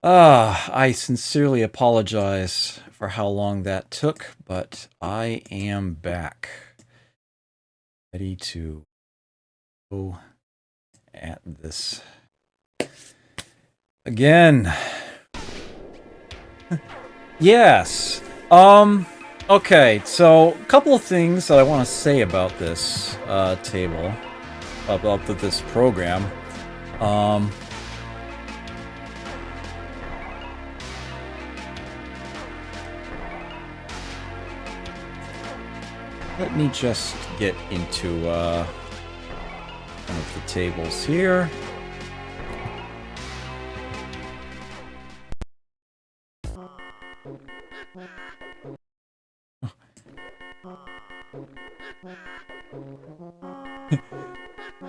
I sincerely apologize for how long that took, but I am back. Ready to go at this again. Yes. Okay, so a couple of things that I want to say about this table, about this program. Um, Let me just get into one of the tables here.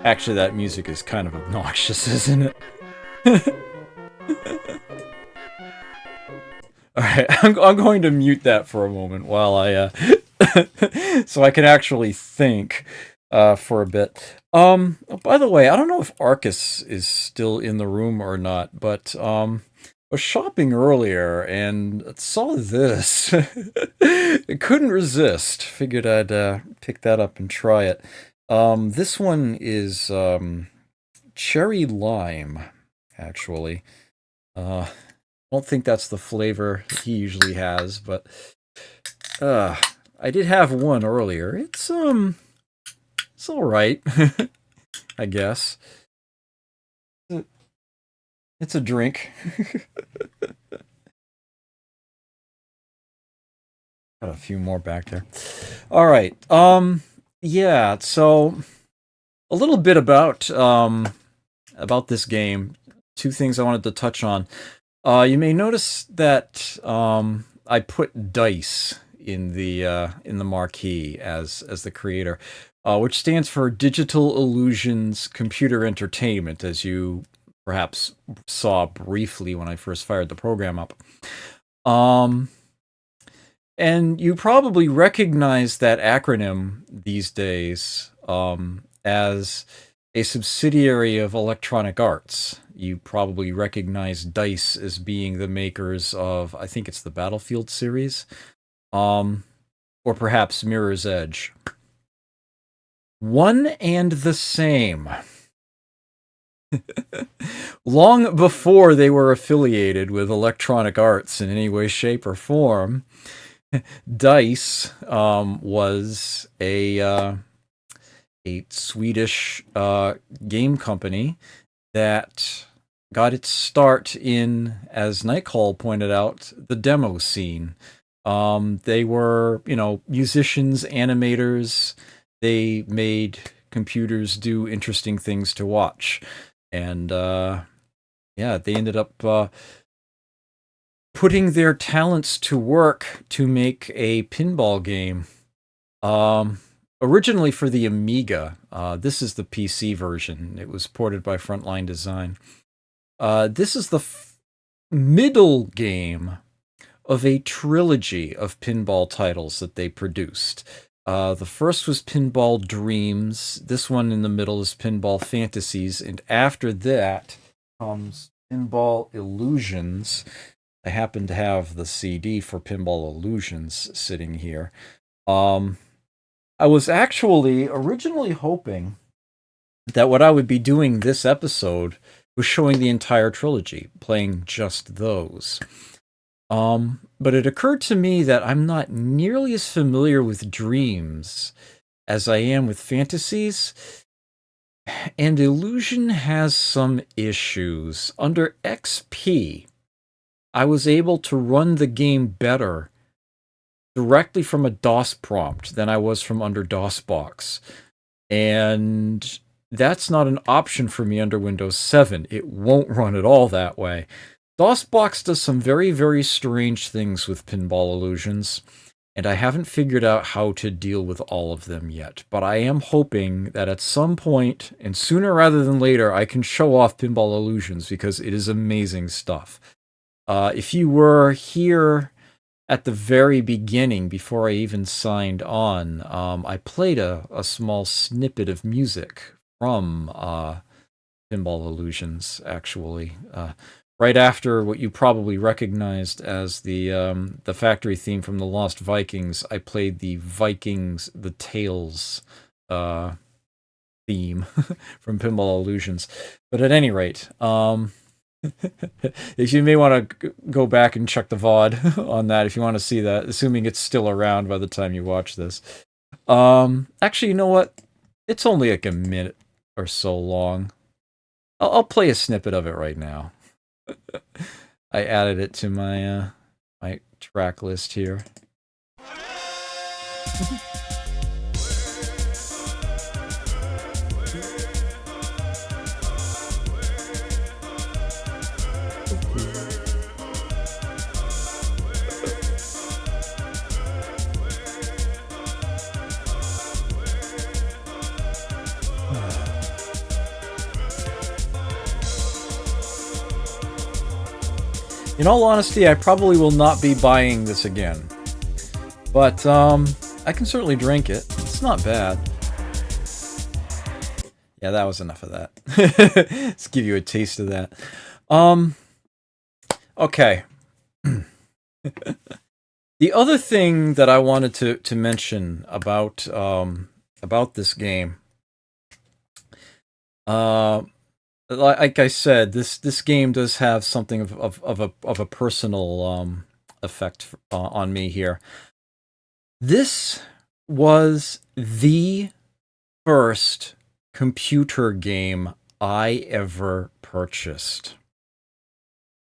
Actually, that music is kind of obnoxious, isn't it? Alright, I'm going to mute that for a moment while I, so I can actually think, for a bit. By the way, I don't know if Arcus is still in the room or not, but, I was shopping earlier and saw this. I couldn't resist. Figured I'd, pick that up and try it. This one is, cherry lime, actually. Don't think that's the flavor he usually has, but I did have one earlier. It's all right, I guess. It's a drink. Got a few more back there. All right. Yeah, so a little bit about this game. Two things I wanted to touch on. You may notice that I put dice in the marquee as the creator, which stands for Digital Illusions Computer Entertainment, as you perhaps saw briefly when I first fired the program up. And you probably recognize that acronym these days as a subsidiary of Electronic Arts. You probably recognize DICE as being the makers of, I think it's the Battlefield series, or perhaps Mirror's Edge. One and the same. Long before they were affiliated with Electronic Arts in any way, shape, or form, DICE was a Swedish game company that got its start in, as Nightcall pointed out, the demo scene. They were, musicians, animators. They made computers do interesting things to watch. And yeah, they ended up putting their talents to work to make a pinball game. Originally for the Amiga. This is the PC version. It was ported by Frontline Design. This is the middle game of a trilogy of pinball titles that they produced. The first was Pinball Dreams. This one in the middle is Pinball Fantasies. And after that comes Pinball Illusions. I happen to have the CD for Pinball Illusions sitting here. I was actually originally hoping that what I would be doing this episode was showing the entire trilogy, playing just those. But it occurred to me that I'm not nearly as familiar with Dreams as I am with Fantasies, and Illusion has some issues. Under XP, I was able to run the game better directly from a DOS prompt than I was from under DOSBox. And that's not an option for me under Windows 7. It won't run at all that way. DOSBox does some very, very strange things with Pinball Illusions, and I haven't figured out how to deal with all of them yet. But I am hoping that at some point, and sooner rather than later, I can show off Pinball Illusions because it is amazing stuff. If you were here at the very beginning, before I even signed on, I played a small snippet of music from Pinball Illusions, actually, right after what you probably recognized as the factory theme from the Lost Vikings, I played the Vikings the Tales theme from Pinball Illusions. But at any rate, you may want to go back and check the VOD on that if you want to see that, assuming it's still around by the time you watch this. Actually, you know what? It's only like a minute or so long. I'll play a snippet of it right now. I added it to my my track list here. In all honesty, I probably will not be buying this again. But, I can certainly drink it. It's not bad. Yeah, that was enough of that. Let's give you a taste of that. Okay. The other thing that I wanted to mention about this game, like I said, this game does have something of a personal effect on me here. This was the first computer game I ever purchased.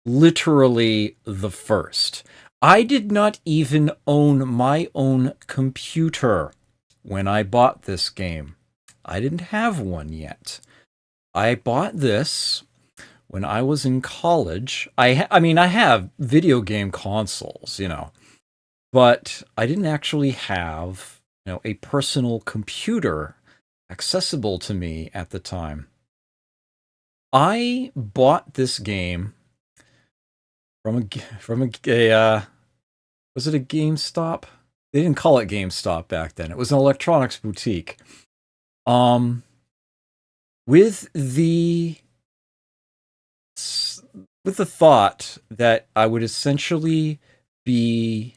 Literally the first. I did not even own my own computer when I bought this game. I didn't have one yet. I bought this when I was in college. I mean, I have video game consoles, you know, but I didn't actually have, you know, a personal computer accessible to me at the time. I bought this game from a was it a GameStop? They didn't call it GameStop back then. It was an electronics boutique. With the thought that I would essentially be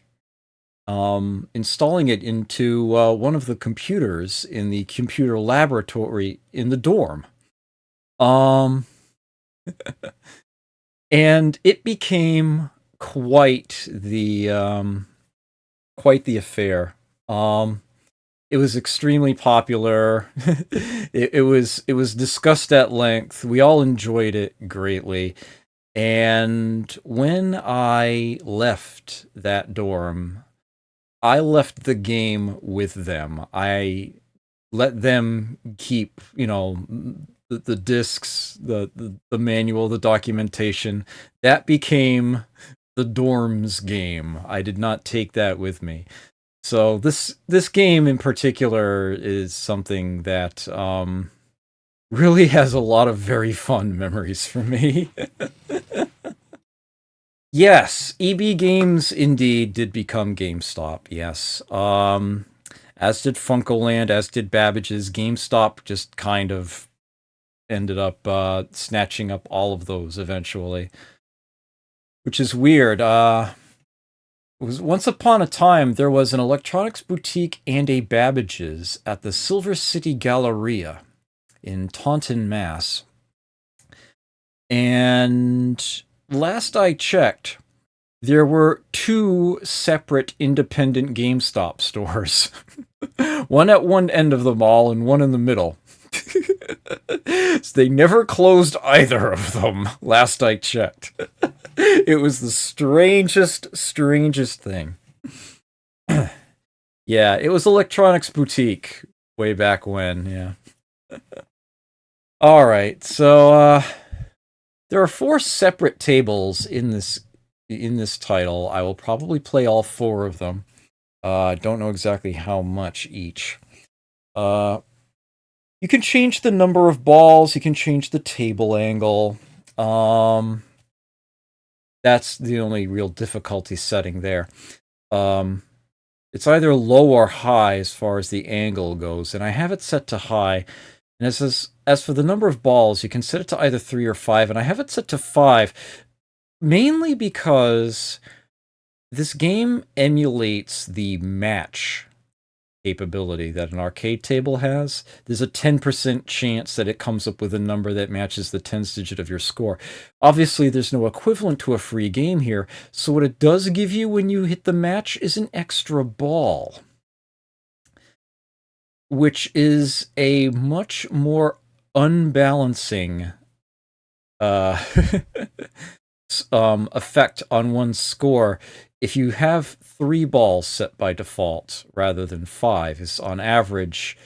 installing it into one of the computers in the computer laboratory in the dorm. And it became quite the affair. It was extremely popular. it was discussed at length. We all enjoyed it greatly. And when I left that dorm, I left the game with them. I let them keep, you know, the discs, the manual, the documentation. That became the dorm's game. I did not take that with me. So this game in particular is something that really has a lot of very fun memories for me. Yes, EB Games indeed did become GameStop, yes. As did Funkoland, as did Babbage's. GameStop just kind of ended up snatching up all of those eventually. Which is weird. It was once upon a time, there was an electronics boutique and a Babbage's at the Silver City Galleria in Taunton, Mass. And last I checked, there were 2 separate independent GameStop stores. One at one end of the mall and one in the middle. So they never closed either of them, last I checked. It was the strangest thing. Yeah, it was Electronics Boutique way back when, yeah. Alright, so there are 4 separate tables in this title. I will probably play all 4 of them. I don't know exactly how much each. You can change the number of balls, you can change the table angle. That's the only real difficulty setting there. It's either low or high as far as the angle goes, and I have it set to high. And as for the number of balls, you can set it to either 3 or 5, and I have it set to 5. mainly because this game emulates the match capability that an arcade table has. There's a 10% chance that it comes up with a number that matches the tens digit of your score. Obviously, there's no equivalent to a free game here, so what it does give you when you hit the match is an extra ball, which is a much more unbalancing effect on one's score. If you have 3 balls set by default rather than 5, is on average,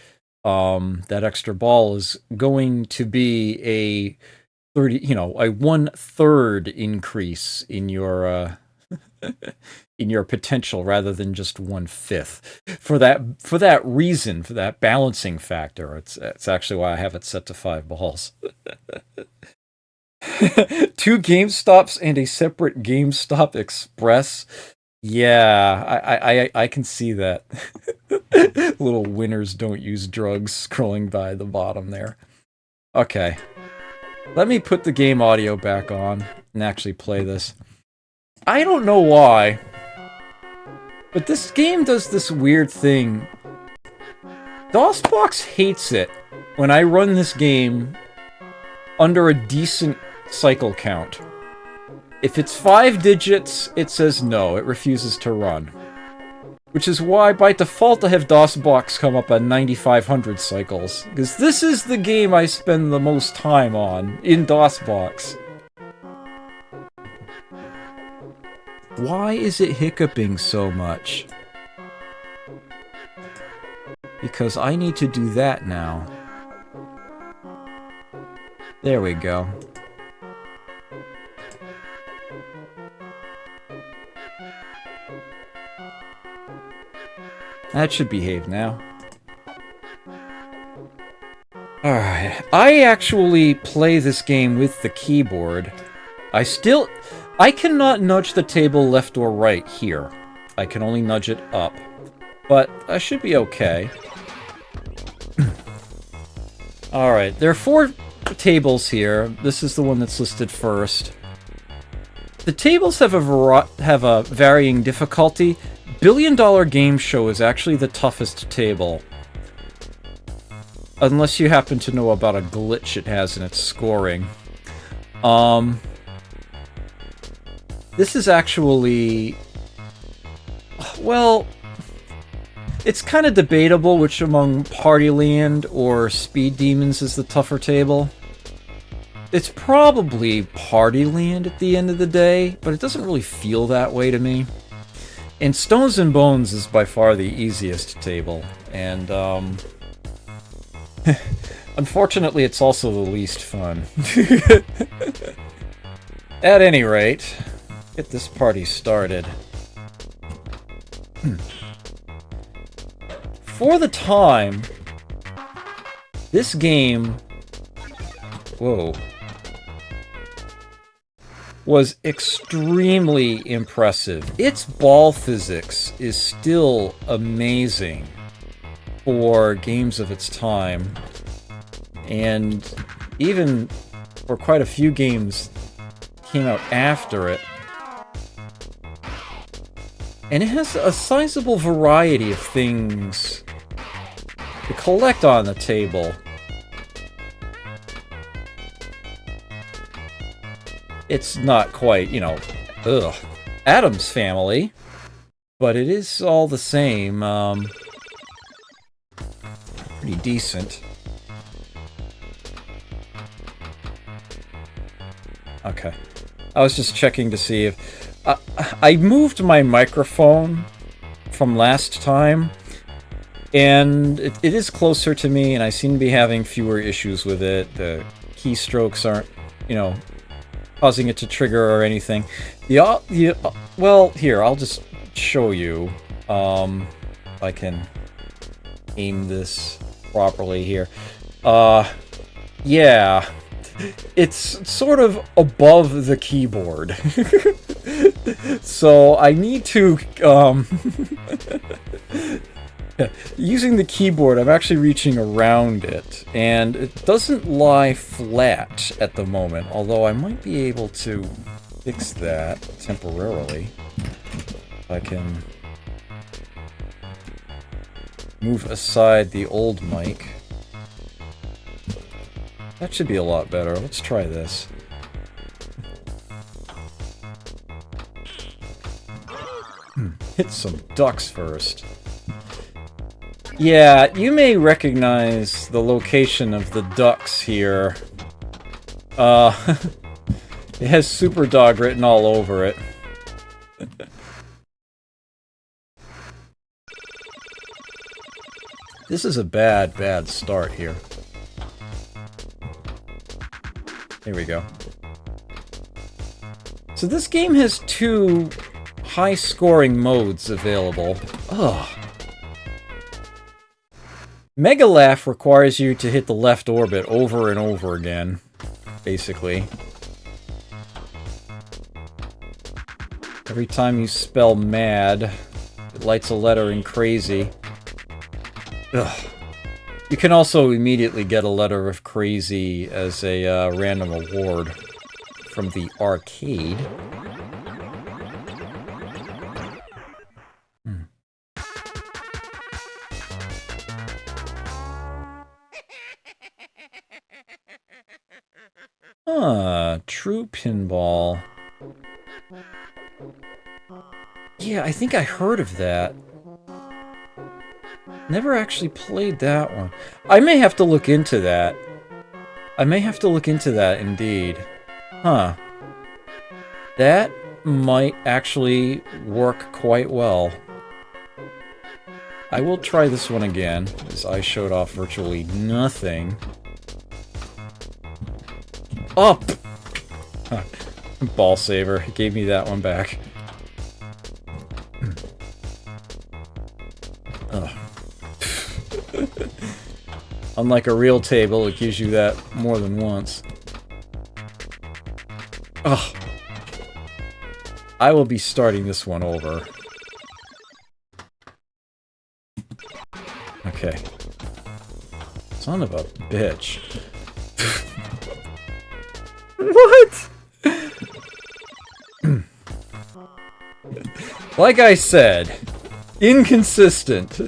that extra ball is going to be a 30, a 1/3 increase in your in your potential rather than just 1/5. For that reason, for that balancing factor, it's actually why I have it set to 5 balls. 2 GameStops and a separate GameStop Express. Yeah, I can see that. Little winners don't use drugs scrolling by the bottom there. Okay. Let me put the game audio back on and actually play this. I don't know why, but this game does this weird thing. DOSBox hates it when I run this game under a decent cycle count. If it's 5 digits, it says no, it refuses to run. Which is why, by default, I have DOSBox come up at 9,500 cycles. Because this is the game I spend the most time on, in DOSBox. Why is it hiccuping so much? Because I need to do that now. There we go. That should behave now. Alright, I actually play this game with the keyboard. I cannot nudge the table left or right here. I can only nudge it up. But I should be okay. Alright, there are 4 tables here. This is the one that's listed first. The tables have a varying difficulty. Billion Dollar Game Show is actually the toughest table. Unless you happen to know about a glitch it has in its scoring. This is actually... well... it's kind of debatable which among Partyland or Speed Demons is the tougher table. It's probably Partyland at the end of the day, but it doesn't really feel that way to me. And Stones and Bones is by far the easiest table, and unfortunately it's also the least fun. At any rate, get this party started. For the time, this game... whoa. Was extremely impressive. Its ball physics is still amazing for games of its time. And even for quite a few games came out after it. And it has a sizable variety of things to collect on the table. It's not quite, Addams Family, but it is all the same, pretty decent. Okay. I was just checking to see if... I moved my microphone from last time, and it is closer to me, and I seem to be having fewer issues with it. The keystrokes aren't, causing it to trigger or anything. Well, here, I'll just show you. If I can aim this properly here. Yeah. It's sort of above the keyboard. So I need to, using the keyboard, I'm actually reaching around it, and it doesn't lie flat at the moment, although I might be able to fix that temporarily. I can move aside the old mic. That should be a lot better. Let's try this. Hit some ducks first. Yeah, you may recognize the location of the ducks here. It has Super Dog written all over it. This is a bad start here. Here we go. So this game has two high-scoring modes available. Ugh. Mega Laugh requires you to hit the left orbit over and over again, basically. Every time you spell mad, it lights a letter in crazy. Ugh. You can also immediately get a letter of crazy as a random award from the arcade. True Pinball. Yeah, I think I heard of that. Never actually played that one. I may have to look into that. I may have to look into that, indeed. Huh. That might actually work quite well. I will try this one again, as I showed off virtually nothing. Up! Huh. Ball saver. It gave me that one back. Ugh. Unlike a real table, it gives you that more than once. Ugh. I will be starting this one over. Okay. Son of a bitch. What? Like I said, inconsistent.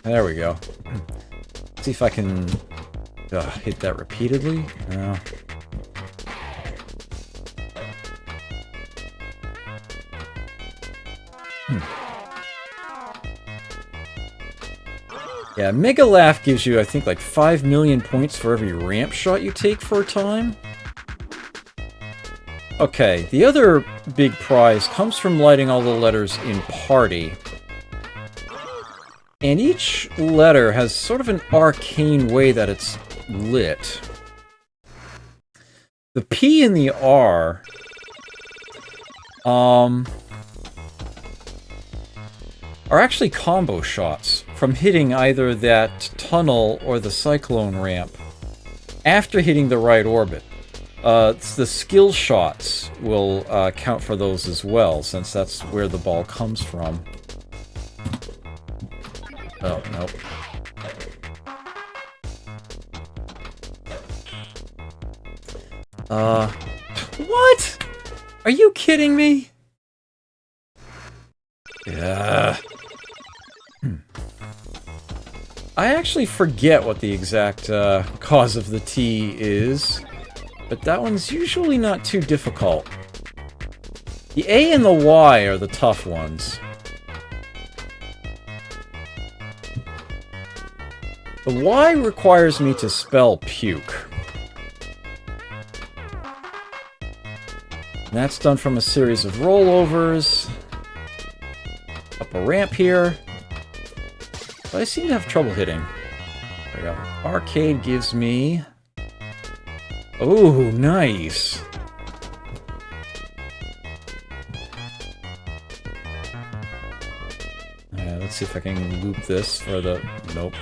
There we go. Let's see if I can hit that repeatedly. No. Yeah, Mega Laugh gives you, I think, like 5 million points for every ramp shot you take for a time. Okay, the other big prize comes from lighting all the letters in Party. And each letter has sort of an arcane way that it's lit. The P and the R are actually combo shots from hitting either that tunnel or the cyclone ramp after hitting the right orbit. The skill shots will count for those as well, since that's where the ball comes from. Oh, nope. What? Are you kidding me? Yeah. I actually forget what the exact cause of the T is, but that one's usually not too difficult. The A and the Y are the tough ones. The Y requires me to spell puke. And that's done from a series of rollovers. Up a ramp here. But I seem to have trouble hitting. There we go. Arcade gives me... Oh, nice! Let's see if I can loop this for the... Nope.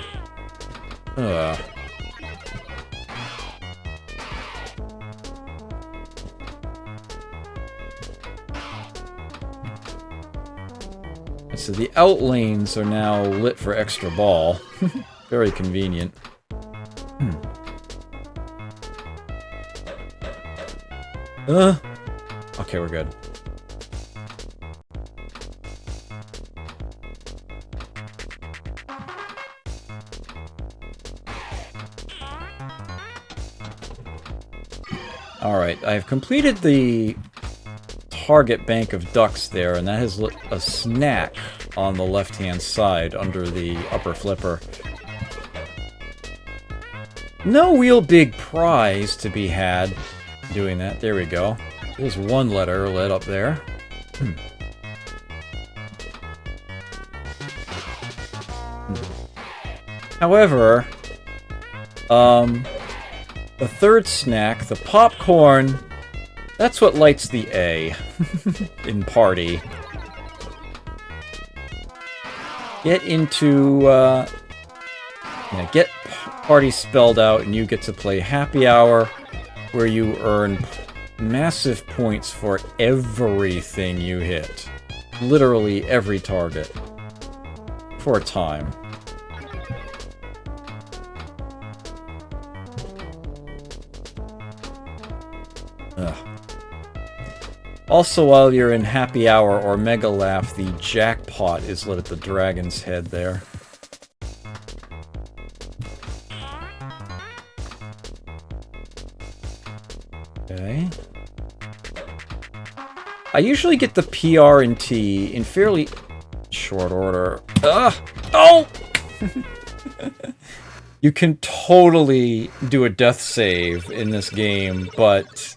So the out lanes are now lit for extra ball. Very convenient. Okay, we're good. Alright, I've completed the target bank of ducks there, and that has a snack on the left-hand side under the upper flipper. No real big prize to be had doing that. There we go. There's one letter lit up there. However, the third snack, the popcorn, that's what lights the A in party. Get into, get party spelled out, and you get to play Happy Hour, where you earn massive points for everything you hit. Literally every target. For a time. Ugh. Also, while you're in Happy Hour or Mega Laugh, the jackpot is lit at the dragon's head there. Okay. I usually get the PR and T in fairly short order. Ugh! Oh! You can totally do a death save in this game, but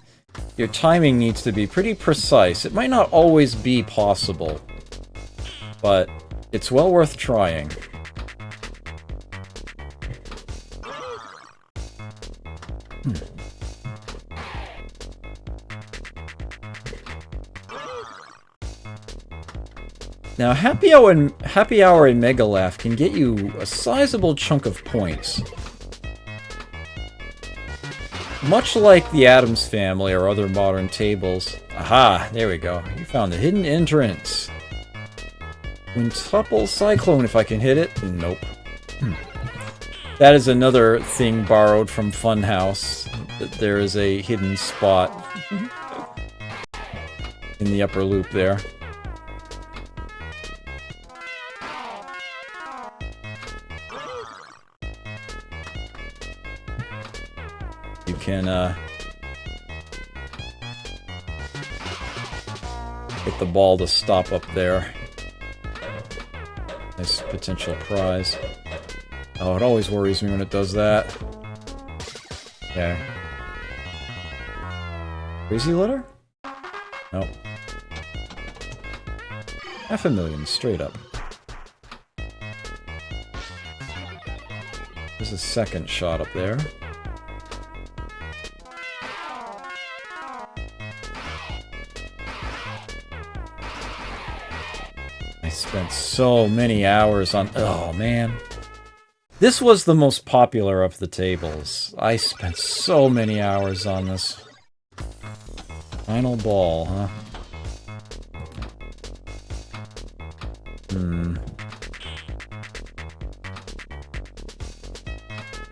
your timing needs to be pretty precise. It might not always be possible, but it's well worth trying. Now, Happy Hour and Mega Laugh can get you a sizable chunk of points. Much like the Addams Family or other modern tables. Aha! There we go. You found the hidden entrance. Quintuple Cyclone, if I can hit it. Nope. That is another thing borrowed from Funhouse. That there is a hidden spot in the upper loop there. You can, get the ball to stop up there. Nice potential prize. Oh, it always worries me when it does that. Okay. Crazy letter? Nope. 500,000, straight up. There's a second shot up there. I spent so many hours on... Oh, man. This was the most popular of the tables. I spent so many hours on this. Final ball, huh?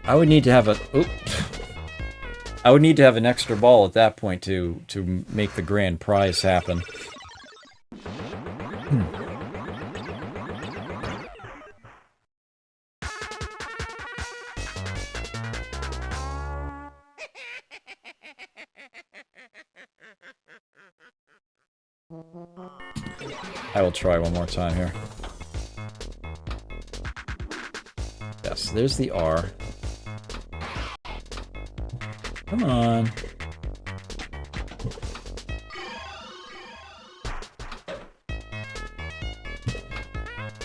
I would need to have a... Oops. I would need to have an extra ball at that point to make the grand prize happen. I will try one more time here. Yes, there's the R. Come on.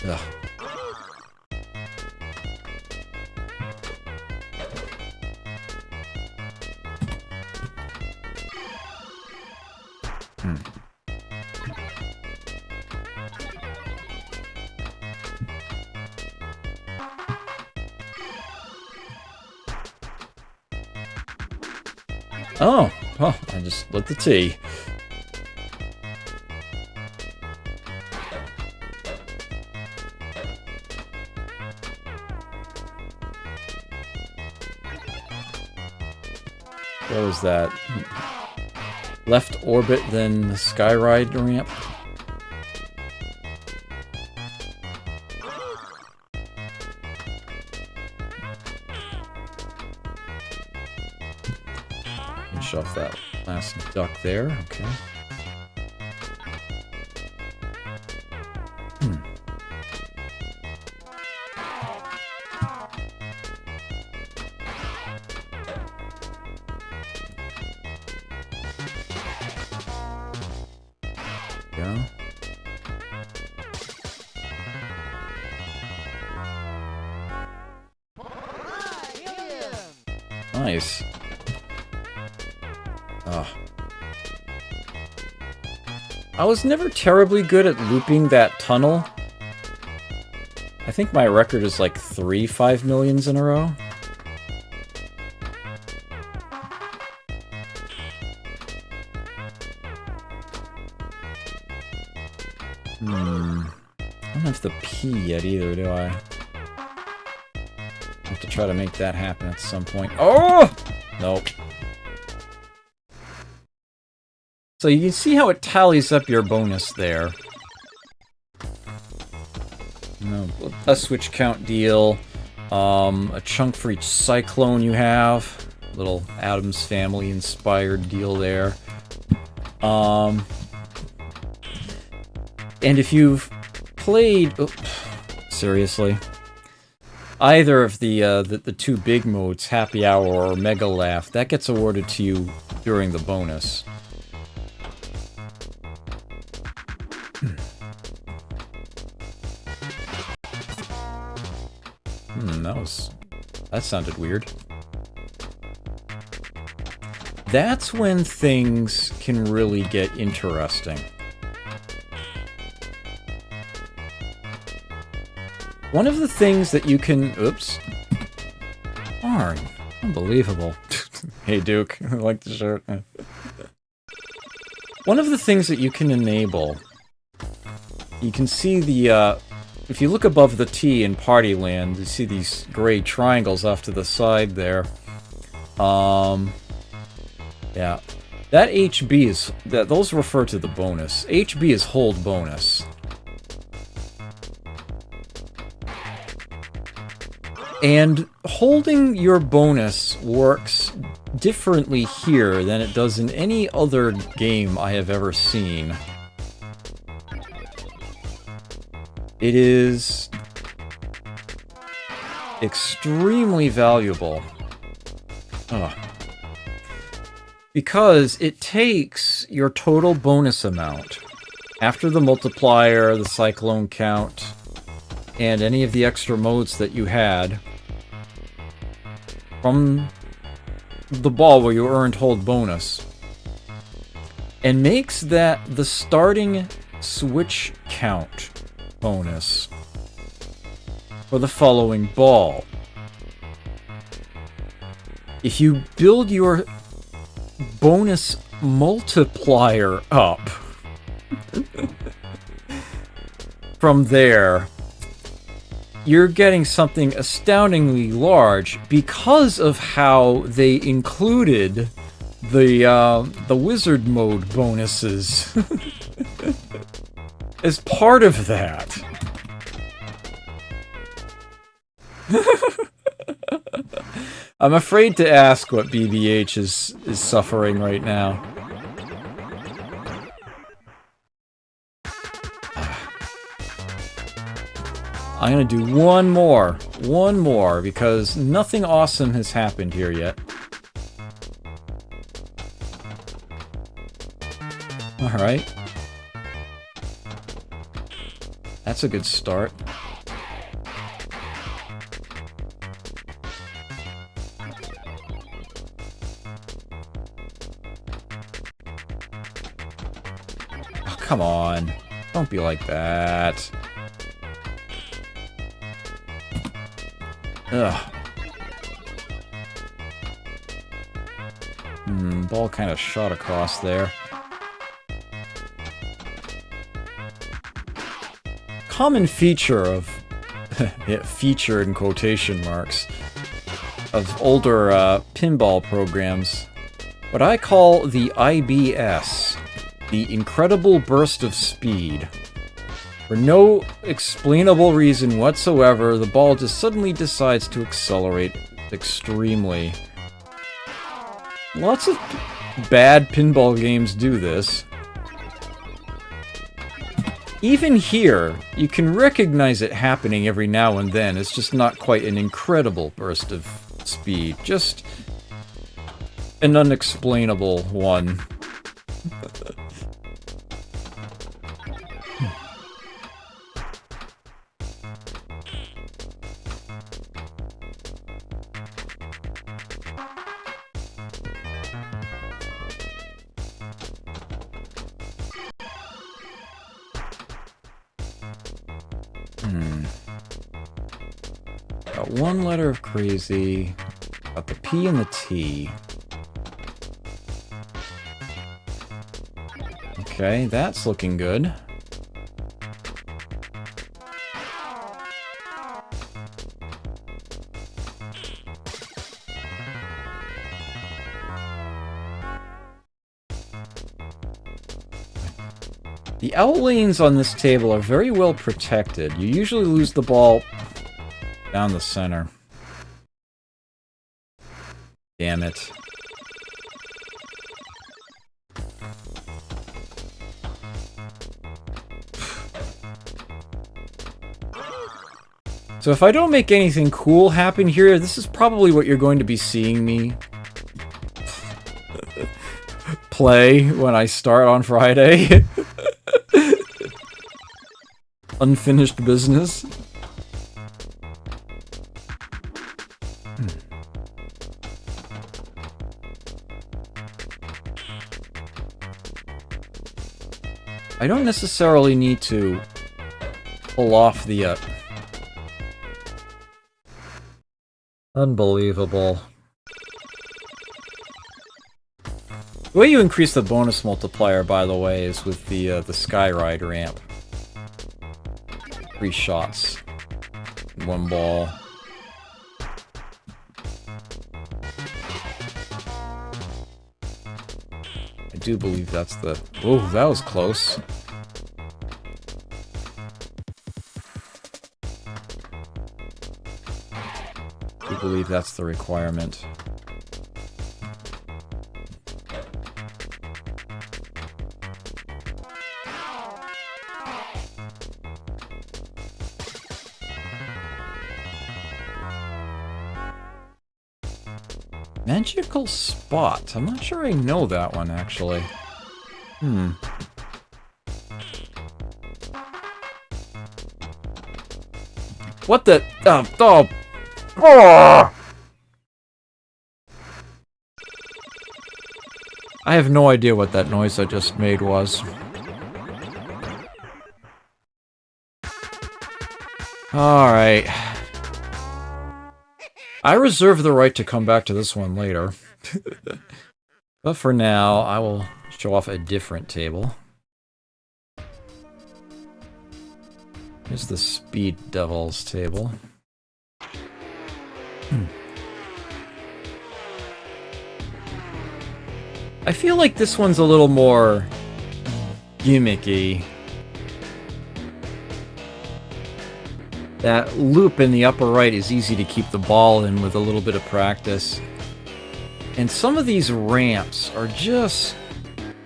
Ugh. Oh, well, I just lit the T. What was that? left orbit, then the skyride ramp. Finish off that last duck there. Okay. Go. Nice. I was never terribly good at looping that tunnel. I think my record is like 3 5 millions in a row. I don't have the P yet either, do I? I have to try to make that happen at some point. Oh! Nope. So you can see how it tallies up your bonus there. A switch count deal, a chunk for each cyclone you have, little Addams Family inspired deal there. And if you've played, seriously, either of the two big modes, Happy Hour or Mega Laugh, that gets awarded to you during the bonus. That sounded weird. That's when things can really get interesting. One of the things that you can... Oops. Darn. Unbelievable. Hey, Duke. I like the shirt. One of the things that you can enable... You can see the, if you look above the T in Party Land, you see these gray triangles off to the side there. Yeah. That HB is... those refer to the bonus. HB is hold bonus. And holding your bonus works differently here than it does in any other game I have ever seen. It is extremely valuable. Because it takes your total bonus amount, after the multiplier, the cyclone count, and any of the extra modes that you had, from the ball where you earned hold bonus, and makes that the starting switch count bonus for the following ball. If you build your bonus multiplier up from there, you're getting something astoundingly large because of how they included the wizard mode bonuses as part of that. I'm afraid to ask what BBH is suffering right now. I'm gonna do one more, because nothing awesome has happened here yet. Alright. That's a good start. Oh, come on. Don't be like that. Ugh. Ball kind of shot across there. Common feature of... yeah, feature in quotation marks, of older pinball programs what I call the IBS, the Incredible Burst of Speed. For no explainable reason whatsoever, the ball just suddenly decides to accelerate extremely. Lots of bad pinball games do this. Even here, you can recognize it happening every now and then. It's just not quite an incredible burst of speed. Just an unexplainable one. Got one letter of crazy. Got the P and the T. Okay, that's looking good. The out lanes on this table are very well protected. You usually lose the ball down the center. Damn it. So if I don't make anything cool happen here, this is probably what you're going to be seeing me play when I start on Friday. Unfinished business. I don't necessarily need to pull off the Unbelievable. The way you increase the bonus multiplier, by the way, is with the Skyride ramp. 3 shots. 1 ball. I do believe that's the... Oh, that was close. I do believe that's the requirement. Magical spot. I'm not sure I know that one, actually. What the... Oh! I have no idea what that noise I just made was. Alright. I reserve the right to come back to this one later. But for now, I will show off a different table. Here's the Speed Devils table. I feel like this one's a little more gimmicky. That loop in the upper right is easy to keep the ball in with a little bit of practice. And some of these ramps are just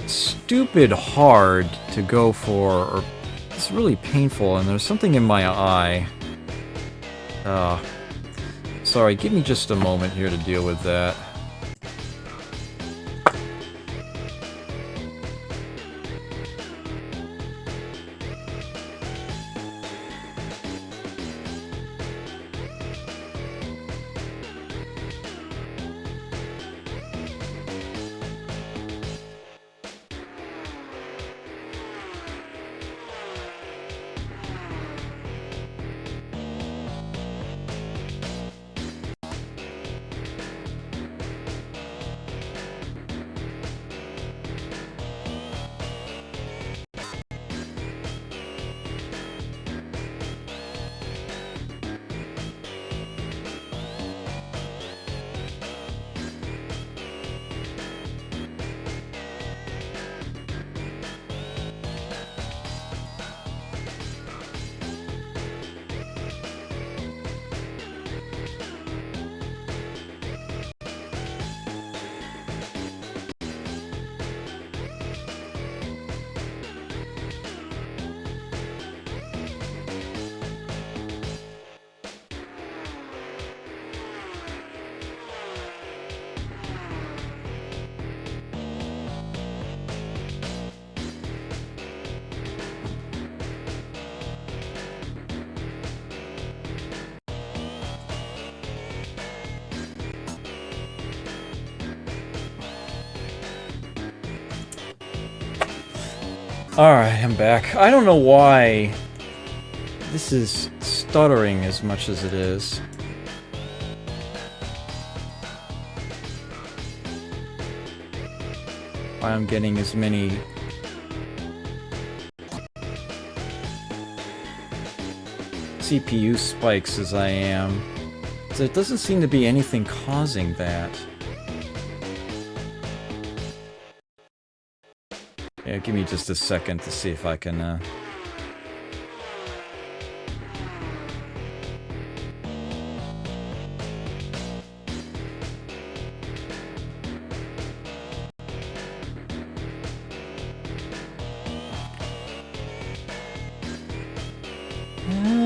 stupid hard to go for, or it's really painful, and there's something in my eye. Sorry, give me just a moment here to deal with that. Alright, I'm back. I don't know why this is stuttering as much as it is. Why I'm getting as many CPU spikes as I am. So it doesn't seem to be anything causing that. Yeah, give me just a second to see if I can,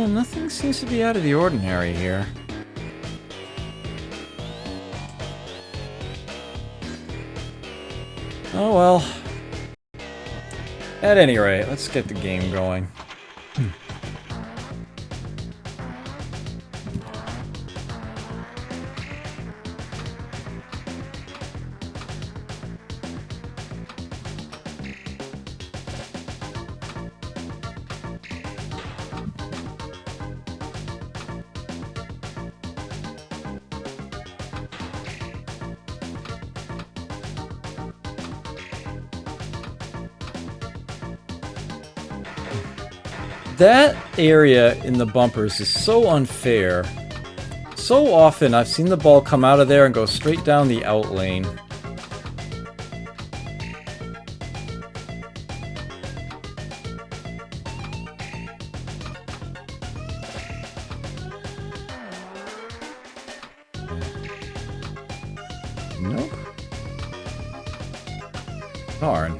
nothing seems to be out of the ordinary here. Oh well. At any rate, let's get the game going. That area in the bumpers is so unfair. So often I've seen the ball come out of there and go straight down the out lane. Nope. Darn.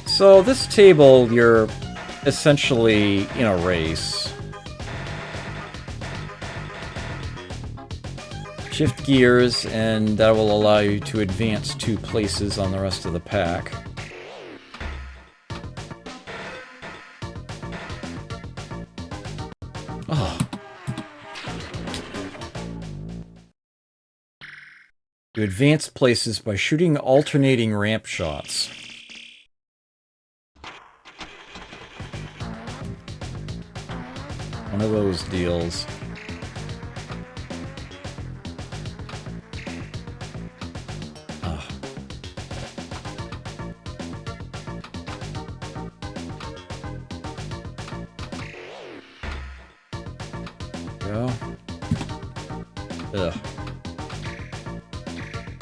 So this table, you're essentially in a race. Shift gears, and that will allow you to advance 2 places on the rest of the pack. Oh. You advance places by shooting alternating ramp shots. One of those deals. Ah. Go. Ugh.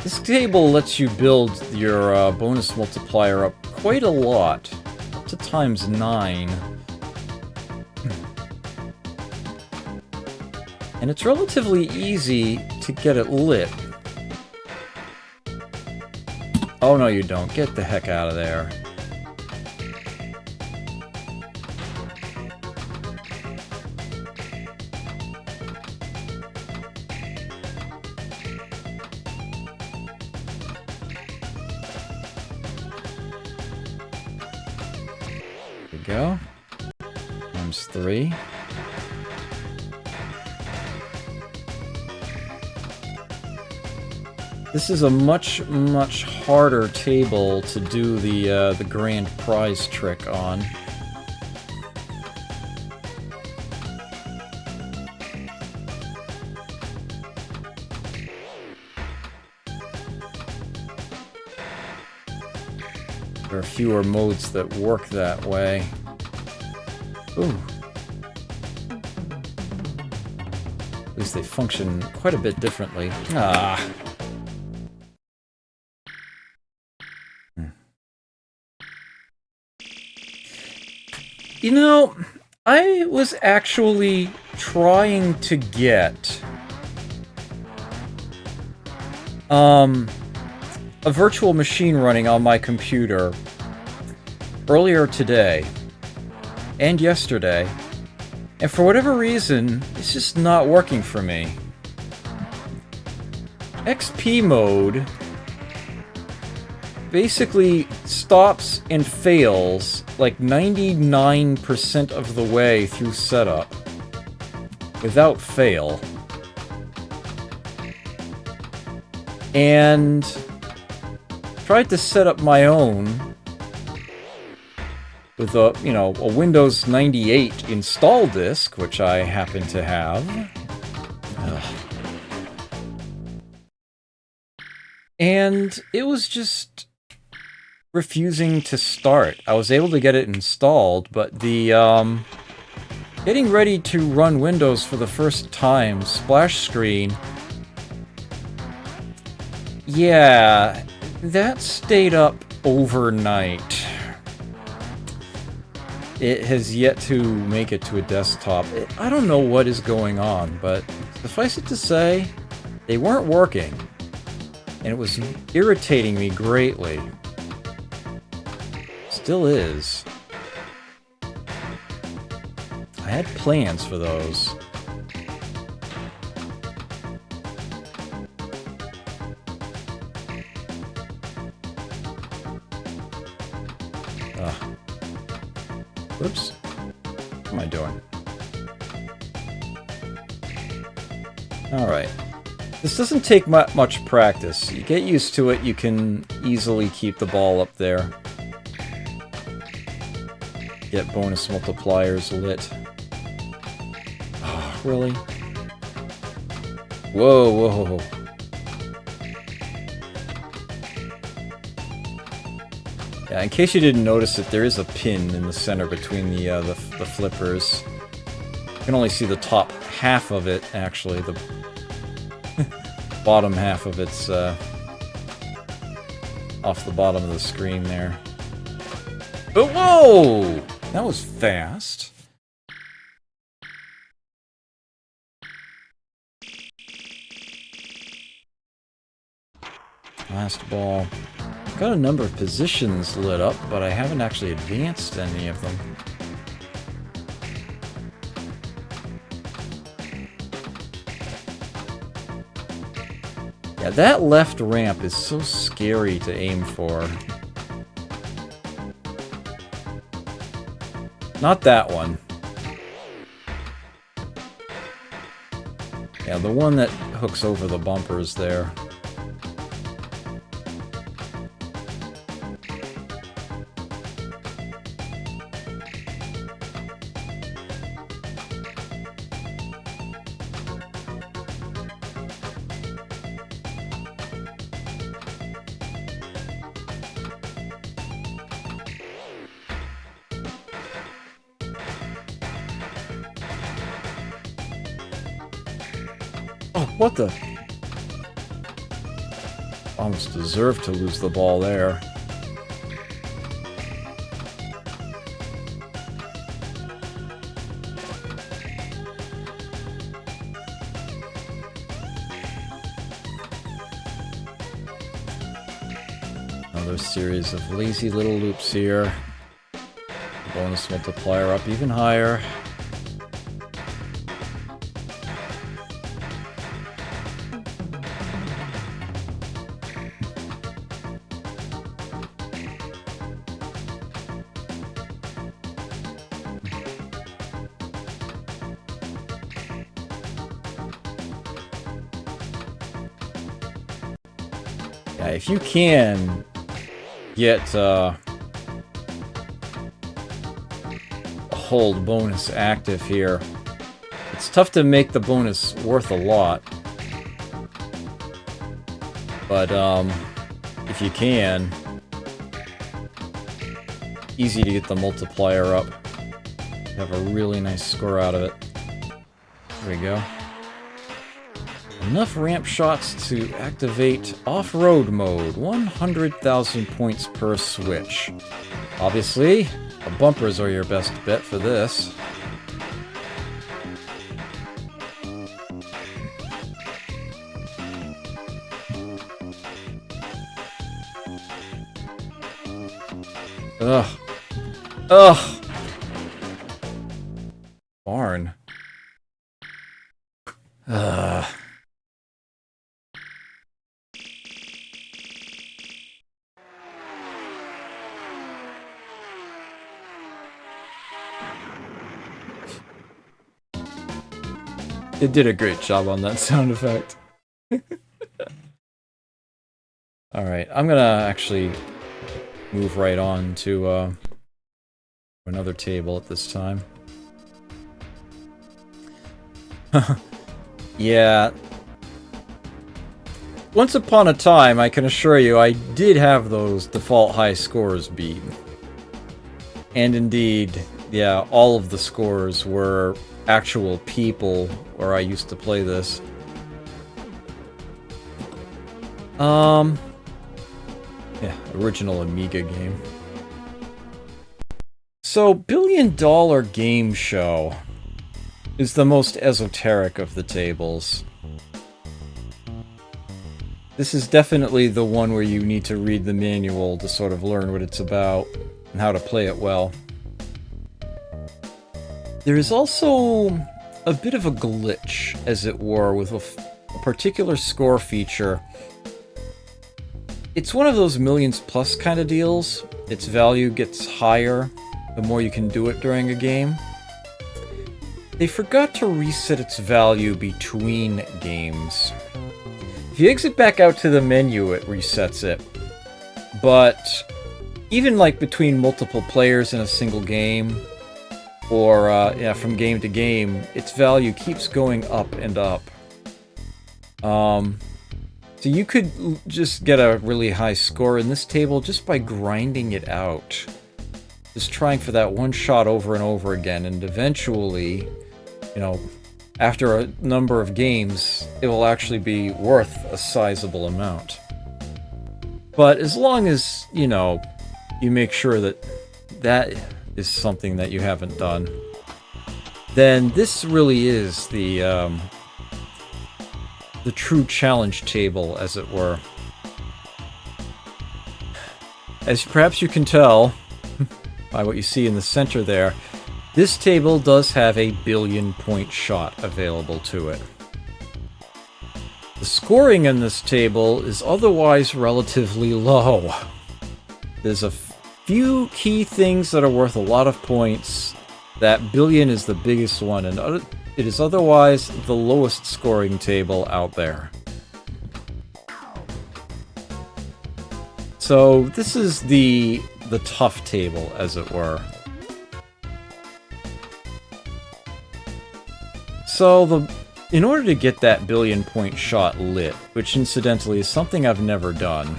This table lets you build your bonus multiplier up quite a lot, up to ×9. And it's relatively easy to get it lit. Oh no you don't. Get the heck out of there. There we go. ×3. This is a much harder table to do the grand prize trick on. There are fewer modes that work that way. Ooh. At least they function quite a bit differently. Ah. You know, I was actually trying to get a virtual machine running on my computer earlier today and yesterday, and for whatever reason, it's just not working for me. XP mode basically stops and fails like 99% of the way through setup without fail. and tried to set up my own with a, a Windows 98 install disk, which I happen to have. Ugh. And it was just refusing to start. I was able to get it installed, but the getting ready to run Windows for the first time splash screen, yeah, that stayed up overnight. It has yet to make it to a desktop. I don't know what is going on, but suffice it to say, they weren't working. And it was irritating me greatly. Still is. I had plans for those. Ugh. Whoops. What am I doing? Alright. This doesn't take much practice. You get used to it, you can easily keep the ball up there. Get bonus multipliers lit. Oh, really? Whoa, whoa. Yeah, in case you didn't notice it, there is a pin in the center between the flippers. You can only see the top half of it, actually. The bottom half of it's off the bottom of the screen there. But whoa! That was fast. Last ball. I've got a number of positions lit up, but I haven't actually advanced any of them. Yeah, that left ramp is so scary to aim for. Not that one. Yeah, the one that hooks over the bumpers there. Oh, what the? Almost deserved to lose the ball there. Another series of lazy little loops here. Bonus multiplier up even higher. Yeah, if you can get hold bonus active here, it's tough to make the bonus worth a lot. But if you can, easy to get the multiplier up. Have a really nice score out of it. There we go. Enough ramp shots to activate off-road mode. 100,000 points per switch. Obviously, the bumpers are your best bet for this. Ugh. Ugh. Barn. Ugh. It did a great job on that sound effect. Alright, I'm gonna actually move right on to another table at this time. Yeah. Once upon a time, I can assure you, I did have those default high scores beat. And indeed, yeah, all of the scores were actual people where I used to play this. Yeah, original Amiga game. So, Billion Dollar Game Show is the most esoteric of the tables. This is definitely the one where you need to read the manual to sort of learn what it's about and how to play it well. There is also a bit of a glitch, as it were, with a particular score feature. It's one of those millions plus kind of deals. Its value gets higher the more you can do it during a game. They forgot to reset its value between games. If you exit back out to the menu, it resets it. But even like between multiple players in a single game, or yeah, from game to game, its value keeps going up and up. So you could just get a really high score in this table just by grinding it out. Just trying for that one shot over and over again, and eventually, you know, after a number of games, it will actually be worth a sizable amount. But as long as, you know, you make sure that that is something that you haven't done, then this really is the true challenge table, as it were. As perhaps you can tell by what you see in the center there, this table does have a billion-point shot available to it. The scoring in this table is otherwise relatively low. There's a few key things that are worth a lot of points. That billion is the biggest one, and it is otherwise the lowest scoring table out there. So this is the tough table, as it were. So in order to get that billion-point shot lit, which incidentally is something I've never done,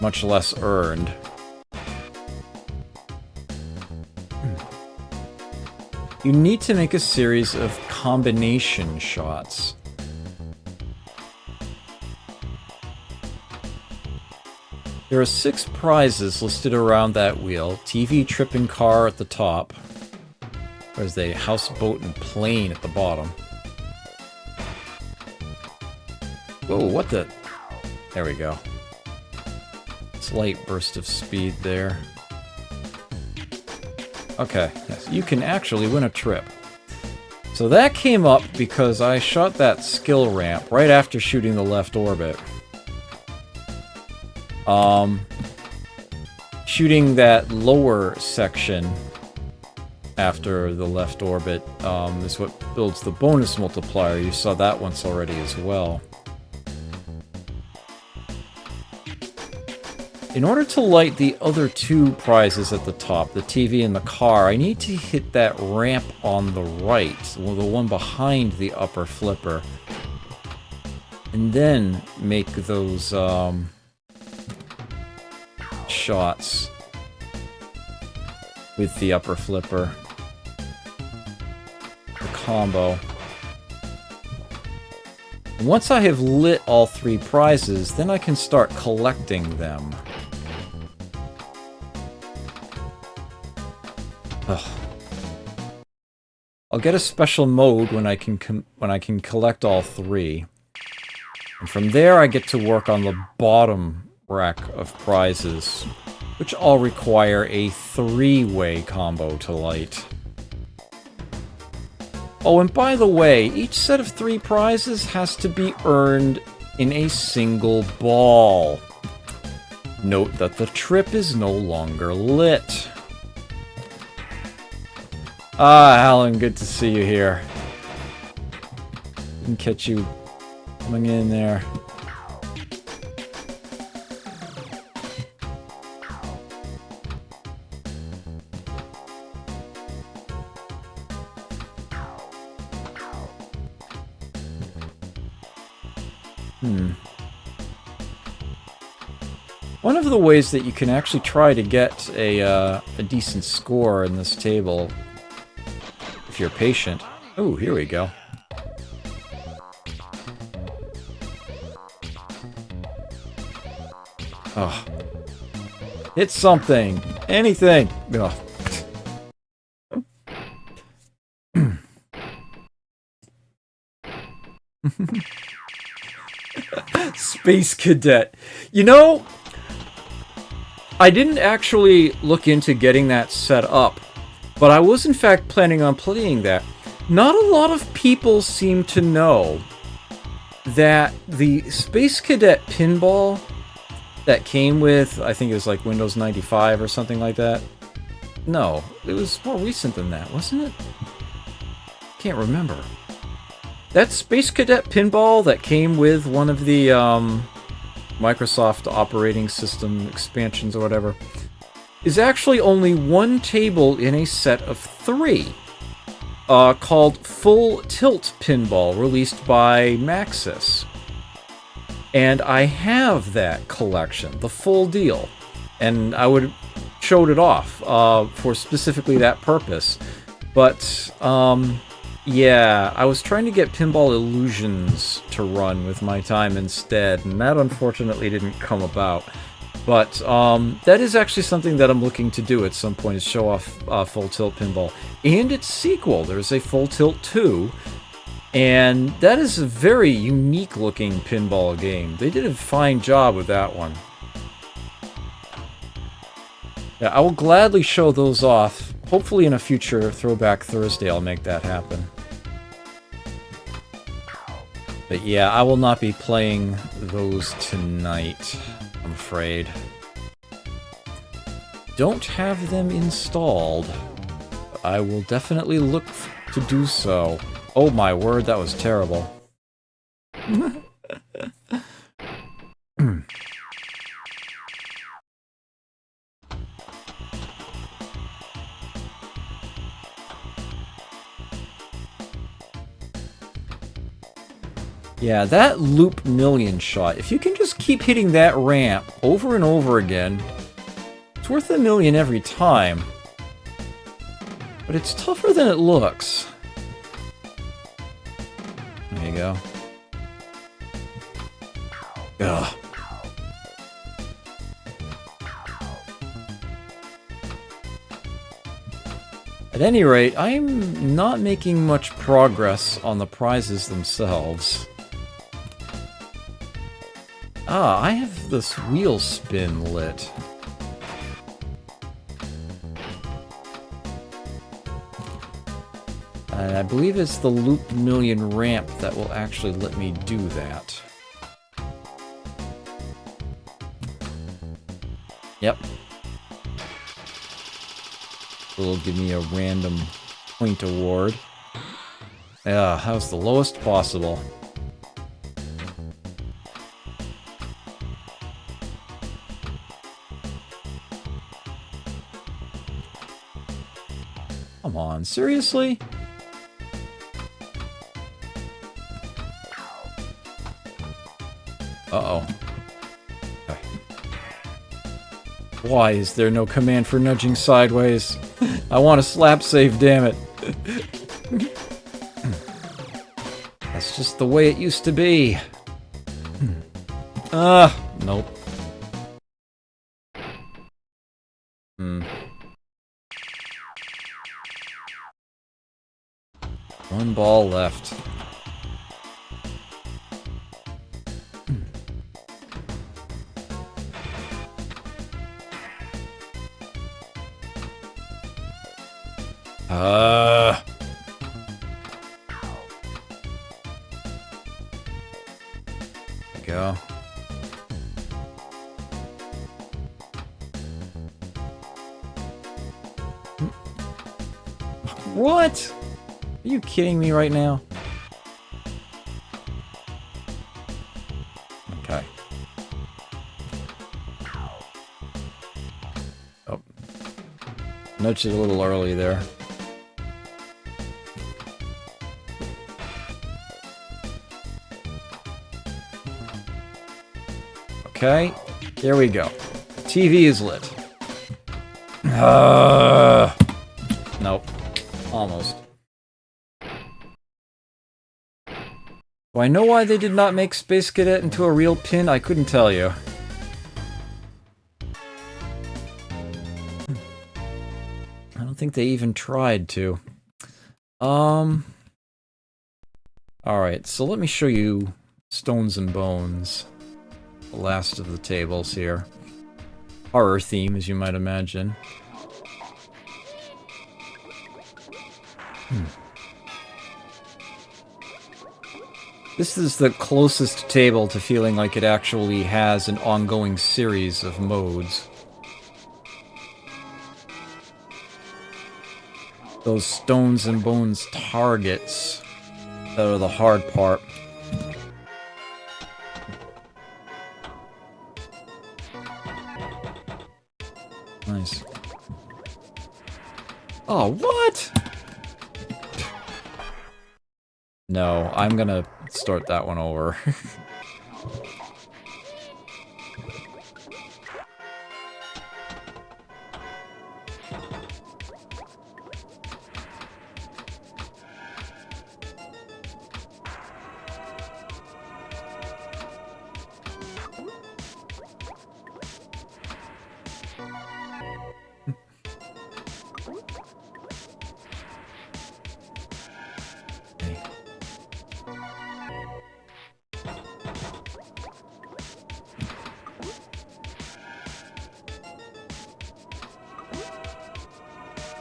much less earned, you need to make a series of combination shots. There are 6 prizes listed around that wheel. TV, trip, and car at the top. There's a house, boat, and plane at the bottom. Whoa, what the... There we go. Slight burst of speed there. Okay, yes, you can actually win a trip. So that came up because I shot that skill ramp right after shooting the left orbit. Shooting that lower section after the left orbit is what builds the bonus multiplier. You saw that once already as well. In order to light the other 2 prizes at the top, the TV and the car, I need to hit that ramp on the right, the one behind the upper flipper, and then make those shots with the upper flipper. The combo. And once I have lit all 3 prizes, then I can start collecting them. Ugh. I'll get a special mode when I can collect all 3. And from there I get to work on the bottom rack of prizes, which all require a 3-way combo to light. Oh, and by the way, each set of 3 prizes has to be earned in a single ball. Note that the trip is no longer lit. Ah, Alan, good to see you here. Didn't catch you coming in there. One of the ways that you can actually try to get a decent score in this table, if you're patient... Oh, here we go. Oh. Hit something! Anything! Ugh. Space Cadet. You know, I didn't actually look into getting that set up, but I was in fact planning on playing that. Not a lot of people seem to know that the Space Cadet Pinball that came with, I think it was like Windows 95 or something like that. No, it was more recent than that, wasn't it? Can't remember. That Space Cadet Pinball that came with one of the Microsoft operating system expansions or whatever is actually only one table in a set of 3 called Full Tilt Pinball, released by Maxis. And I have that collection, the full deal, and I would showed it off for specifically that purpose. But yeah, I was trying to get Pinball Illusions to run with my time instead, and that unfortunately didn't come about. But that is actually something that I'm looking to do at some point, is show off Full Tilt Pinball. And its sequel, there's a Full Tilt 2, and that is a very unique-looking pinball game. They did a fine job with that one. Yeah, I will gladly show those off. Hopefully in a future Throwback Thursday I'll make that happen. But yeah, I will not be playing those tonight, I'm afraid. Don't have them installed. I will definitely look to do so. Oh my word, that was terrible. Yeah, that loop million shot, if you can just keep hitting that ramp over and over again, it's worth $1 million every time. But it's tougher than it looks. There you go. Ugh. At any rate, I'm not making much progress on the prizes themselves. Ah, I have this wheel spin lit. And I believe it's the Loop Million ramp that will actually let me do that. Yep. It'll give me a random point award. Yeah, that was the lowest possible. Come on, seriously? Uh-oh. Okay. Why is there no command for nudging sideways? I want to slap save, damn it. That's just the way it used to be. Nope. One ball left. There we go. What? Are you kidding me right now? Okay. Oh. Nudged it a little early there. Okay, there we go. TV is lit. Nope. Almost. Do I know why they did not make Space Cadet into a real pin? I couldn't tell you. I don't think they even tried to. Alright, so let me show you Stones and Bones. The last of the tables here. Horror theme, as you might imagine. This is the closest table to feeling like it actually has an ongoing series of modes. Those Stones and Bones targets that are the hard part. Nice. Oh, what? No, I'm gonna start that one over.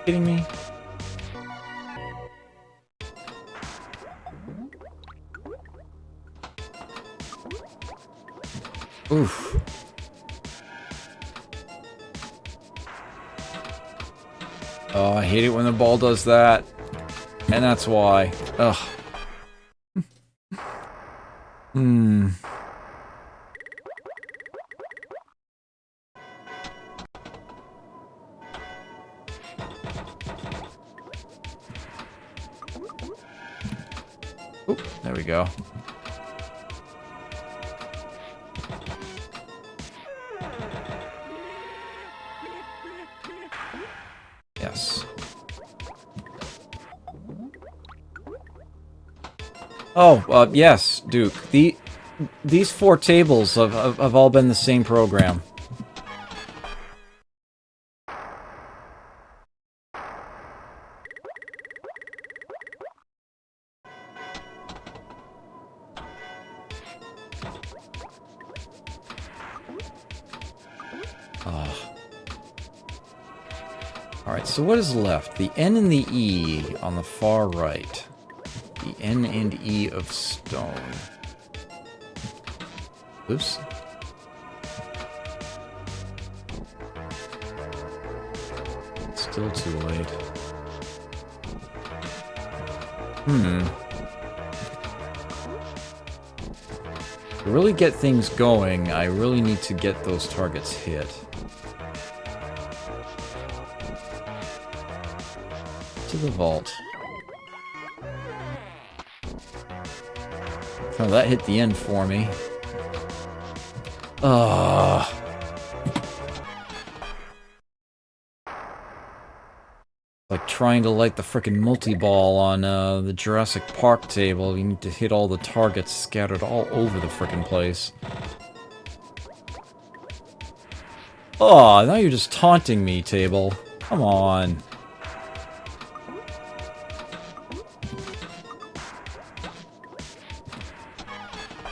Kidding me? Oof. Oh, I hate it when the ball does that. And that's why. Ugh. Hmm. Oop, there we go. Yes. Oh, yes, Duke. These 4 tables have all been the same program. Alright, so what is left? The N and the E on the far right. The N and E of stone. Oops. Still too late. To really get things going, I really need to get those targets hit. To the vault. Oh, that hit the end for me. Ugh. Like trying to light the frickin' multi-ball on the Jurassic Park table. You need to hit all the targets scattered all over the frickin' place. Oh, now you're just taunting me, table. Come on.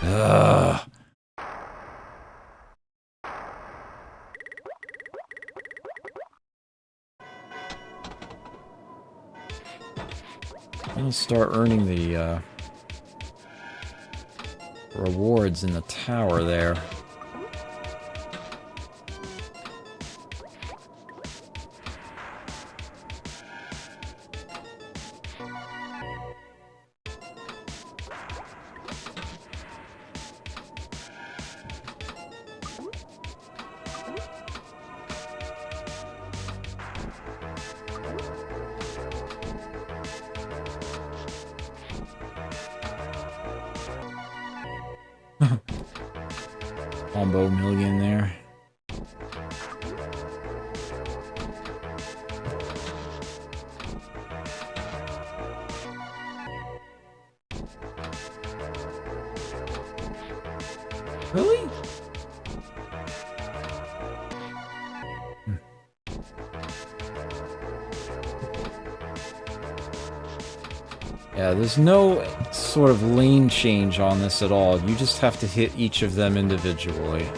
Ugh. I'll start earning the rewards in the tower there. Combo million there. Really? Yeah, there's no sort of lane change on this at all. You just have to hit each of them individually.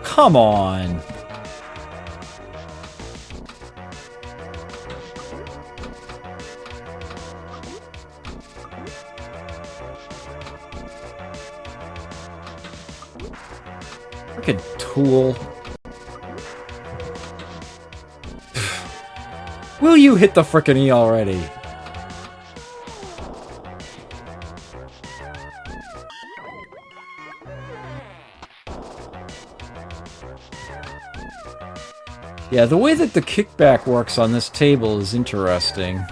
Come on! Frickin' tool. Will you hit the frickin' E already? Yeah, the way that the kickback works on this table is interesting.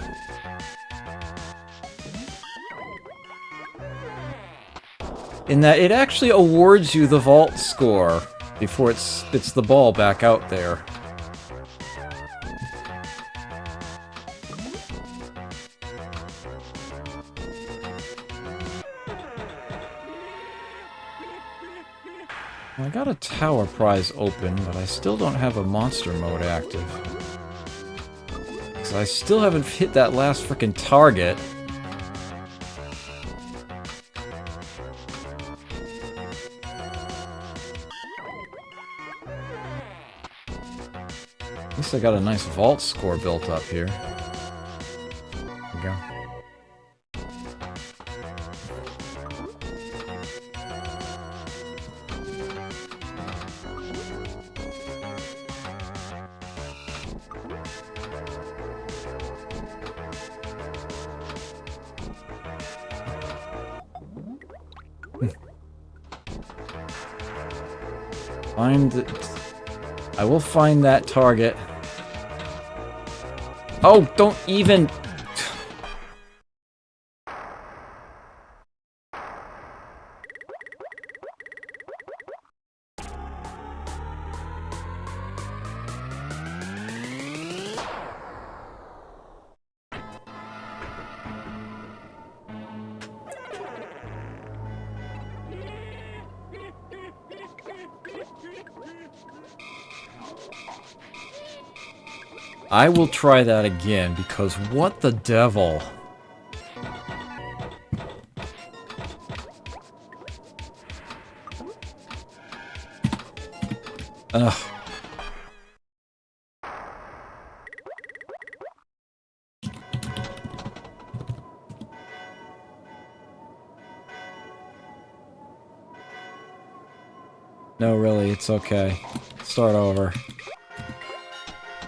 In that it actually awards you the vault score before it spits the ball back out there. I got a tower prize open, but I still don't have a monster mode active. Because I still haven't hit that last frickin' target. At least I got a nice vault score built up here. There we go. Find it. I will find that target. Oh, don't even... I will try that again, because what the devil? Ugh. No, really, it's okay. Start over.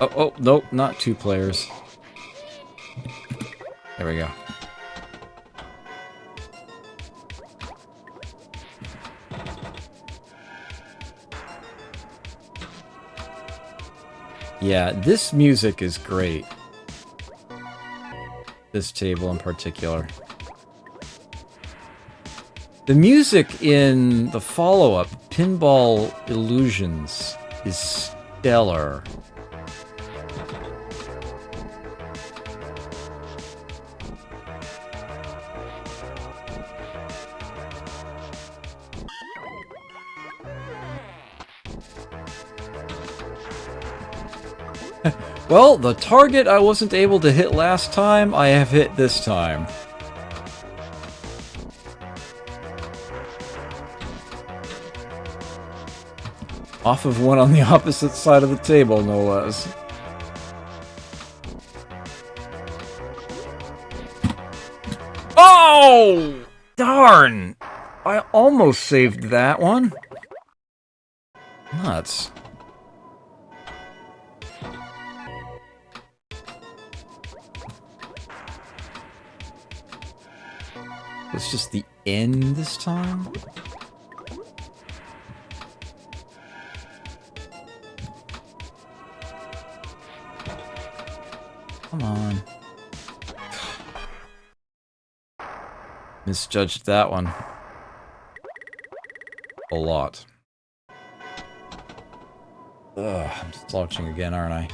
Oh, nope, not two players. There we go. Yeah, this music is great. This table in particular. The music in the follow-up, Pinball Illusions, is stellar. Well, the target I wasn't able to hit last time, I have hit this time. Off of one on the opposite side of the table, no less. Oh! Darn! I almost saved that one. Nuts. It's just the end this time? Come on. Misjudged that one. A lot. Ugh, I'm slouching again, aren't I?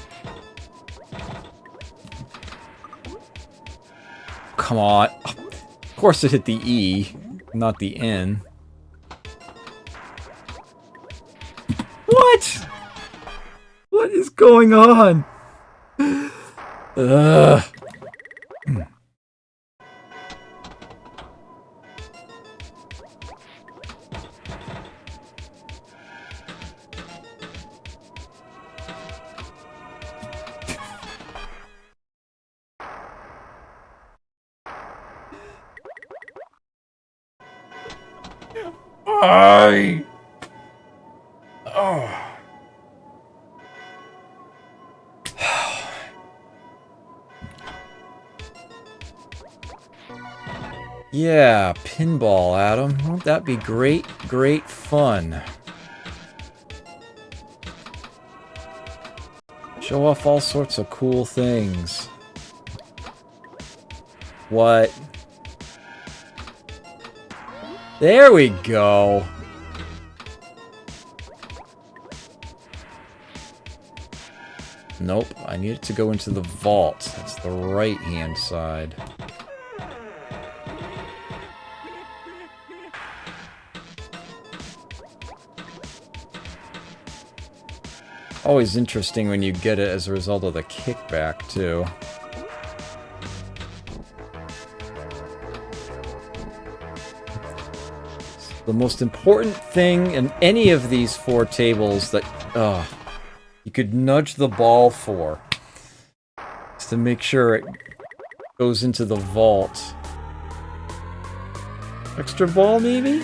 Come on. Of course it hit the E, not the N. What? What is going on? Ugh. Oh. Yeah, pinball, Adam. Won't that be great, great fun? Show off all sorts of cool things. What? There we go. Nope, I need it to go into the vault. That's the right-hand side. Always interesting when you get it as a result of the kickback, too. The most important thing in any of these 4 tables that you could nudge the ball for is to make sure it goes into the vault. Extra ball, maybe?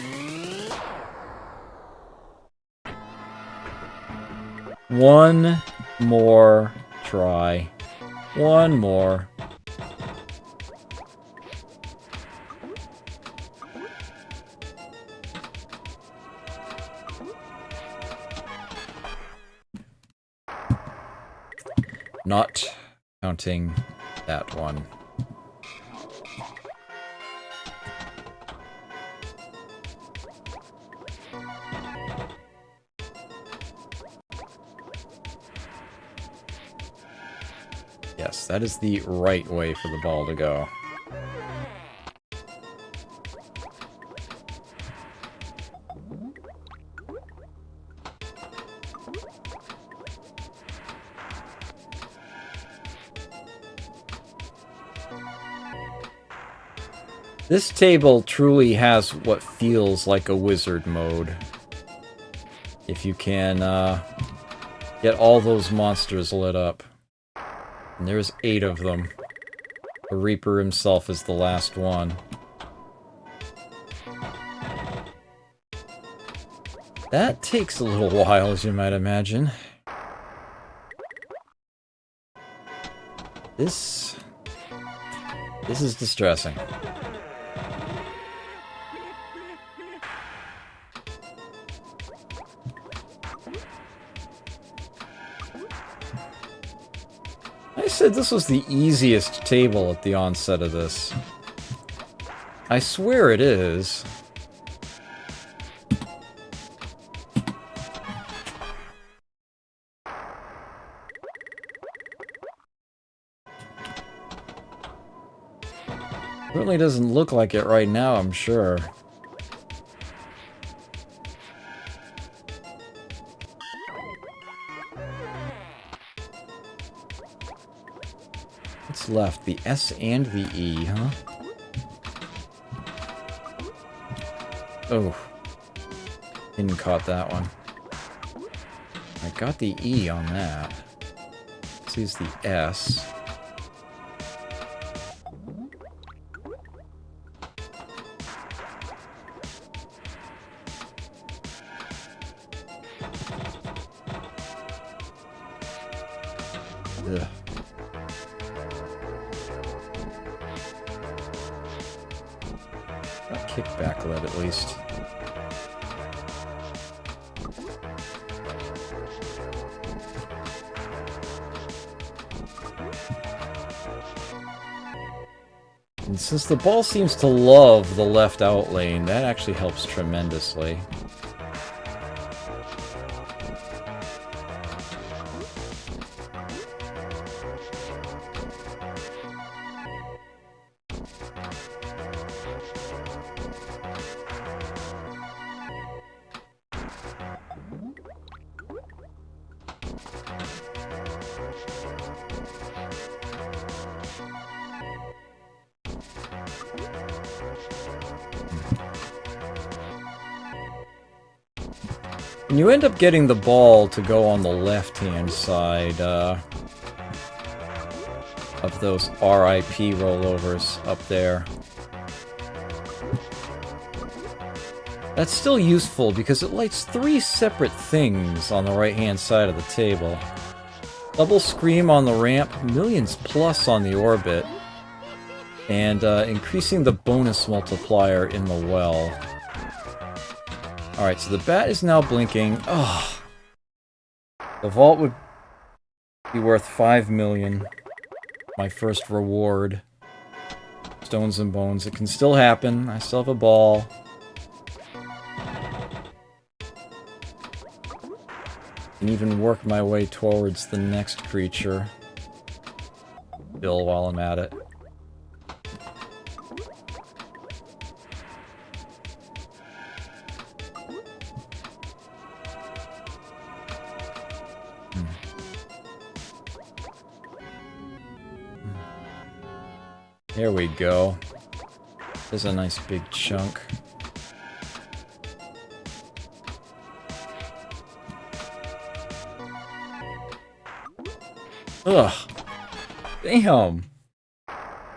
One more try. One more. Not counting that one. Yes, that is the right way for the ball to go. This table truly has what feels like a wizard mode. If you can get all those monsters lit up. And there's 8 of them. The Reaper himself is the last one. That takes a little while, as you might imagine. This is distressing. I said this was the easiest table at the onset of this. I swear it is. Certainly doesn't look like it right now, I'm sure. What's left? The S and the E, huh? Oh. Didn't caught that one. I got the E on that. This is the S. Ugh. Got kickback lead at least. since the ball seems to love the left out lane, that actually helps tremendously. And you end up getting the ball to go on the left-hand side of those RIP rollovers up there. That's still useful because it lights 3 separate things on the right-hand side of the table. Double Scream on the ramp, millions plus on the orbit, and increasing the bonus multiplier in the well. Alright, so the bat is now blinking. Oh, the vault would be worth 5 million. My first reward. Stones and bones. It can still happen. I still have a ball. And even work my way towards the next creature. Still while I'm at it. There we go. There's a nice big chunk. Ugh. Damn.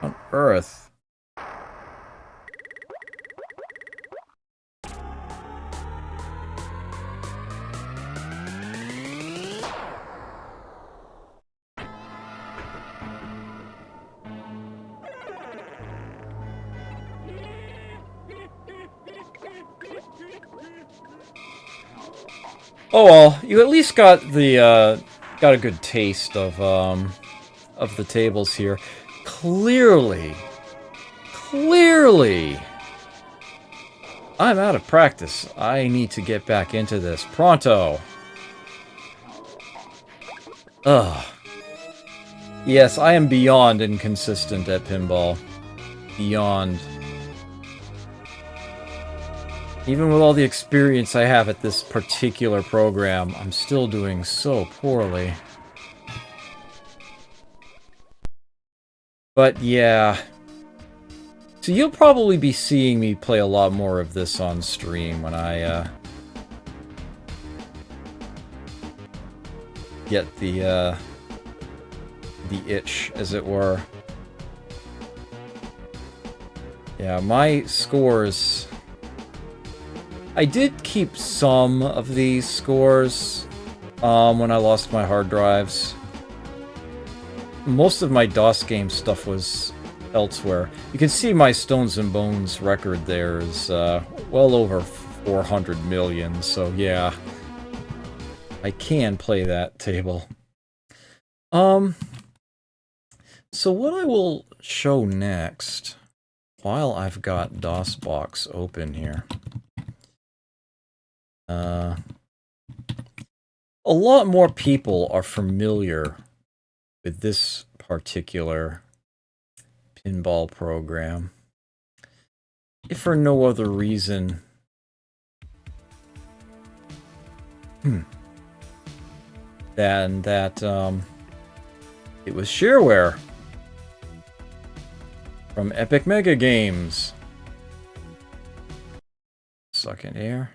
On Earth. Oh well, you at least got the got a good taste of the tables here. Clearly, I'm out of practice. I need to get back into this pronto. Ugh. Yes, I am beyond inconsistent at pinball. Beyond. Even with all the experience I have at this particular program, I'm still doing so poorly. But yeah. So you'll probably be seeing me play a lot more of this on stream when I get the itch, as it were. Yeah, my scores... I did keep some of these scores when I lost my hard drives. Most of my DOS game stuff was elsewhere. You can see my Stones and Bones record there is well over 400 million, so yeah. I can play that table. So what I will show next, while I've got DOSBox open here, a lot more people are familiar with this particular pinball program, if for no other reason than that it was shareware from Epic Mega Games. Second air.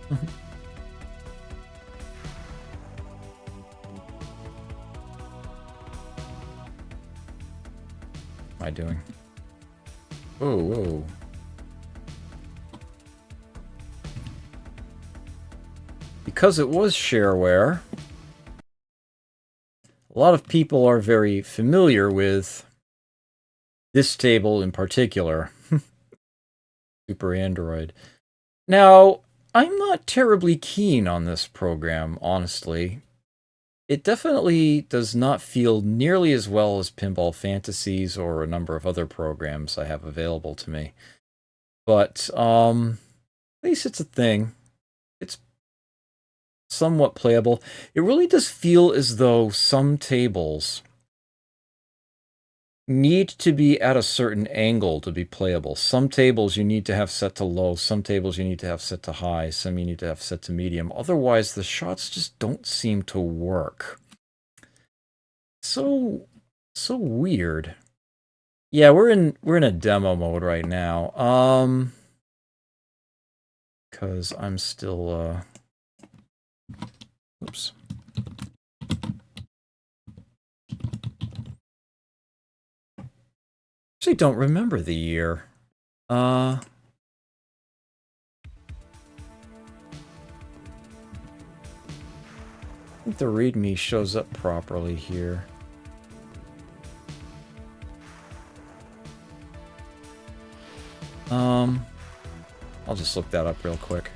Am I doing? Whoa, whoa. Because it was shareware, a lot of people are very familiar with this table in particular. Super Android. Now, I'm not terribly keen on this program, honestly. It definitely does not feel nearly as well as Pinball Fantasies or a number of other programs I have available to me. But at least it's a thing. It's somewhat playable. It really does feel as though some tables need to be at a certain angle to be playable. Some tables you need to have set to low, some tables you need to have set to high, some you need to have set to medium. Otherwise, the shots just don't seem to work. So weird. Yeah, we're in a demo mode right now. Cuz I'm still oops. Actually don't remember the year. I think the README shows up properly here. I'll just look that up real quick.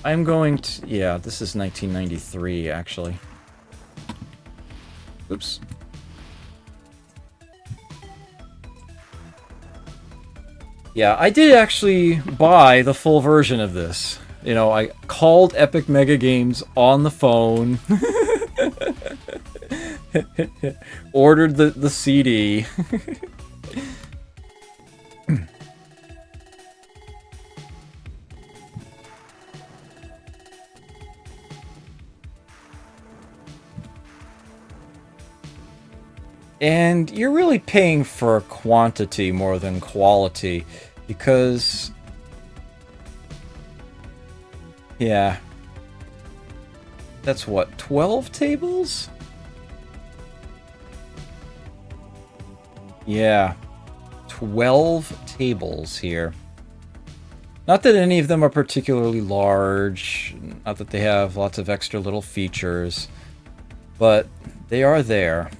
I'm going to... Yeah, this is 1993, actually. Oops. Yeah, I did actually buy the full version of this. You know, I called Epic Mega Games on the phone. Ordered the CD. And you're really paying for quantity more than quality, because... Yeah. That's what, 12 tables? Yeah. 12 tables here. Not that any of them are particularly large, not that they have lots of extra little features, but they are there.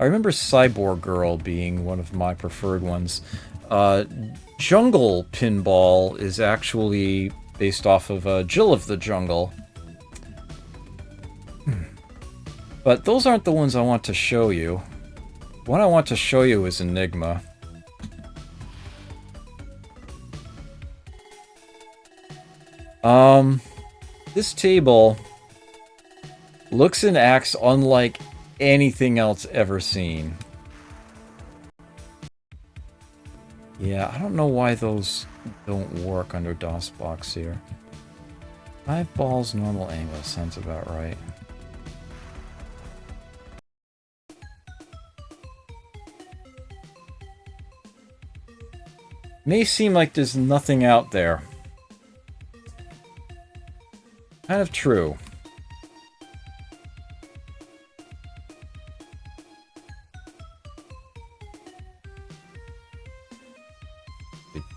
I remember Cyborg Girl being one of my preferred ones. Jungle Pinball is actually based off of Jill of the Jungle. But those aren't the ones I want to show you. The one I want to show you is Enigma. This table looks and acts unlike anything else ever seen. Yeah, I don't know why those don't work under DOSBox here. 5 balls, normal angle, sounds about right. May seem like there's nothing out there. Kind of true.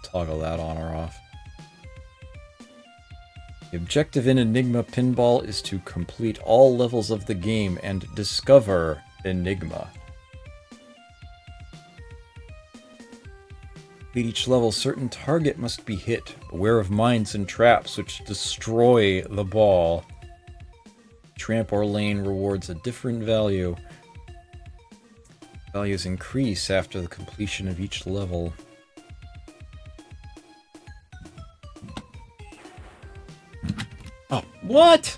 Toggle that on or off. The objective in Enigma Pinball is to complete all levels of the game and discover Enigma. At each level, certain target must be hit. Beware of mines and traps which destroy the ball. Tramp or lane rewards a different value. Values increase after the completion of each level. Oh, what?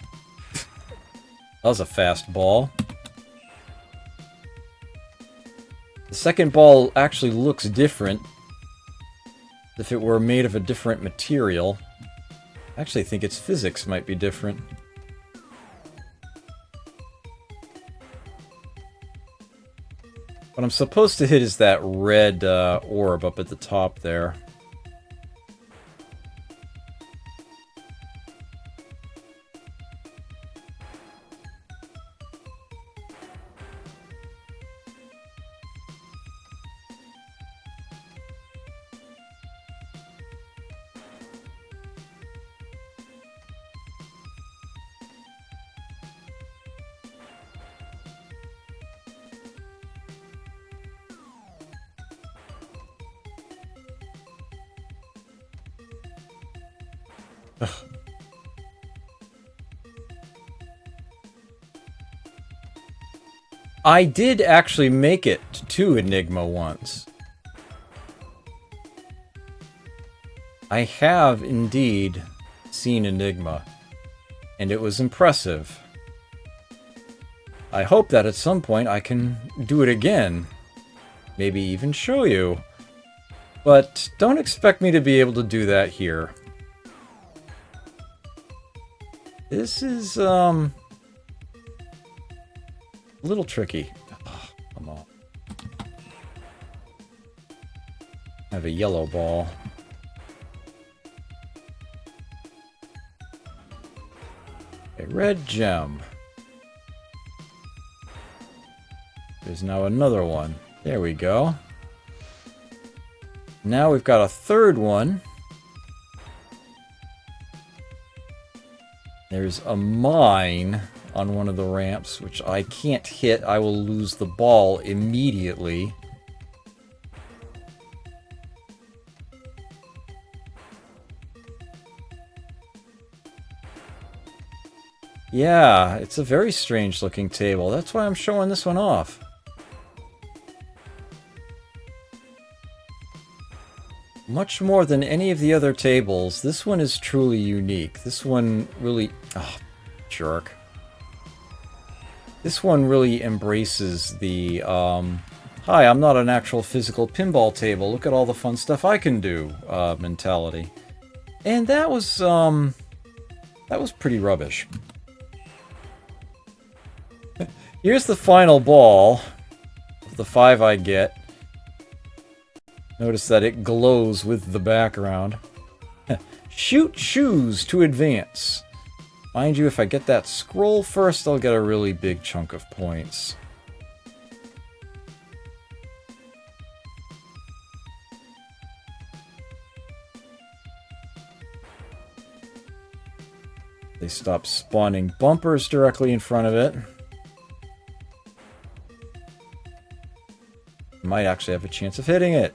That was a fast ball. The second ball actually looks different. If it were made of a different material. I actually think its physics might be different. What I'm supposed to hit is that red orb up at the top there. Ugh. I did actually make it to Enigma once. I have indeed seen Enigma, and it was impressive. I hope that at some point I can do it again. Maybe even show you. But don't expect me to be able to do that here. This is, a little tricky. Oh, come on. I have a yellow ball. A red gem. There's now another one. There we go. Now we've got a third one. There's a mine on one of the ramps, which I can't hit. I will lose the ball immediately. Yeah, it's a very strange looking table. That's why I'm showing this one off. Much more than any of the other tables, this one is truly unique. This one really... Oh, jerk. This one really embraces the, hi, I'm not an actual physical pinball table. Look at all the fun stuff I can do, mentality. And that was pretty rubbish. Here's the final ball of the 5 I get. Notice that it glows with the background. Shoot shoes to advance. Mind you, if I get that scroll first, I'll get a really big chunk of points. They stop spawning bumpers directly in front of it. Might actually have a chance of hitting it.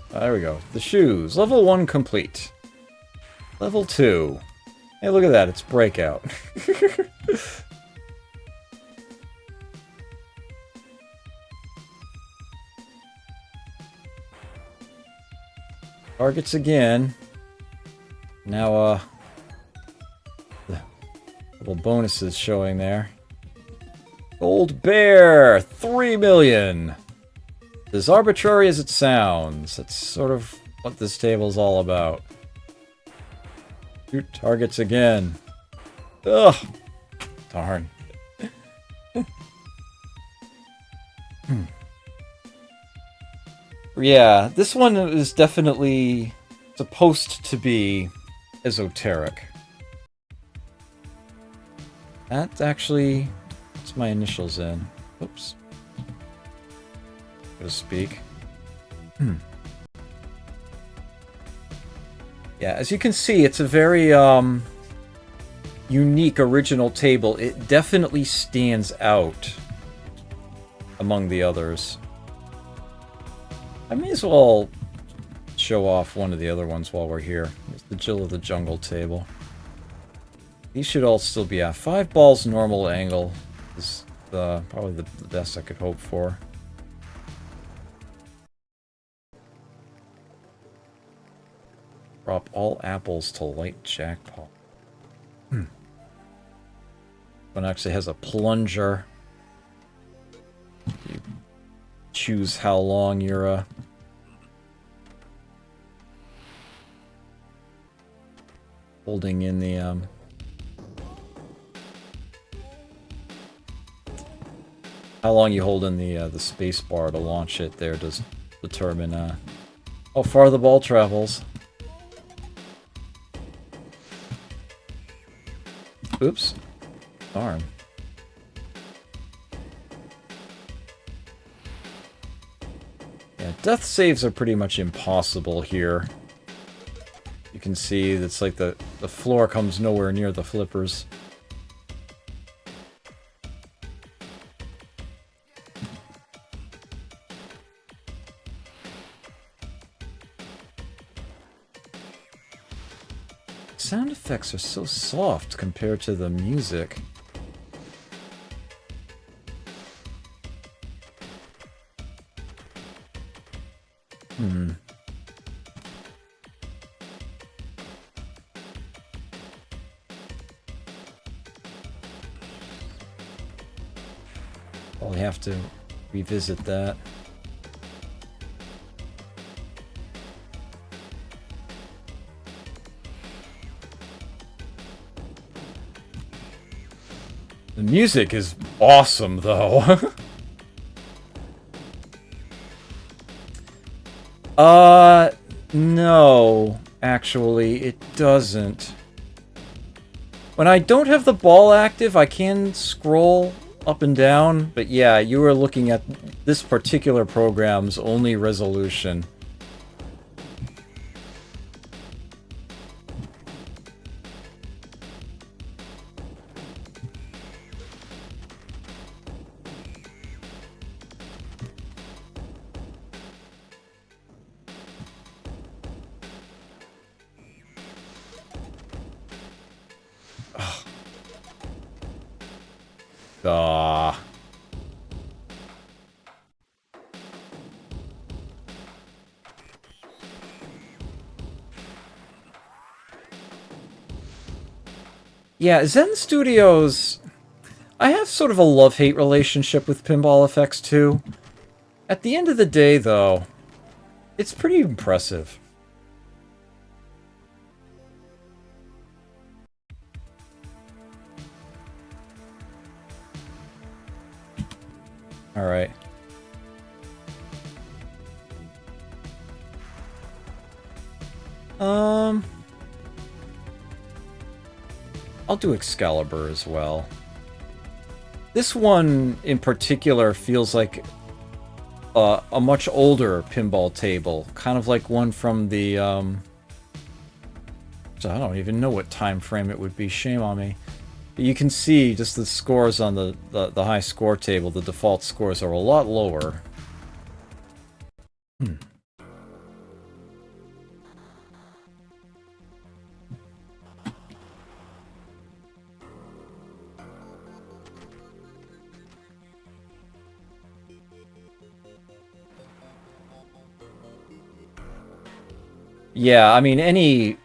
There we go. The shoes. Level 1 complete. Level 2. Hey, look at that. It's Breakout. Targets again. Now, the little bonuses showing there. Gold Bear! 3 million! As arbitrary as it sounds. That's sort of what this table's all about. Shoot targets again. Ugh! Darn. Yeah, this one is definitely supposed to be esoteric. That's actually... What's my initials in? Oops. So to speak. Yeah, as you can see, it's a very unique, original table. It definitely stands out among the others. I may as well show off one of the other ones while we're here. It's the Jill of the Jungle table. These should all still be at 5 balls normal angle. Is probably the best I could hope for. Drop all apples to light jackpot. One actually has a plunger. You choose how long you're holding in the how long you hold in the space bar to launch it there does determine how far the ball travels. Oops. Darn. Yeah, death saves are pretty much impossible here. You can see it's like the floor comes nowhere near the flippers. sound effects are so soft compared to the music. I'll have to revisit that. The music is awesome, though. No, actually, it doesn't. When I don't have the ball active, I can scroll up and down, but yeah, you are looking at this particular program's only resolution. Ah. Yeah, Zen Studios... I have sort of a love-hate relationship with Pinball Effects 2. At the end of the day, though, it's pretty impressive. Alright. I'll do Excalibur as well. This one, in particular, feels like a much older pinball table. Kind of like one from the, so I don't even know what time frame it would be. Shame on me. But you can see just the scores on the high score table. The default scores are a lot lower. Yeah, I mean, any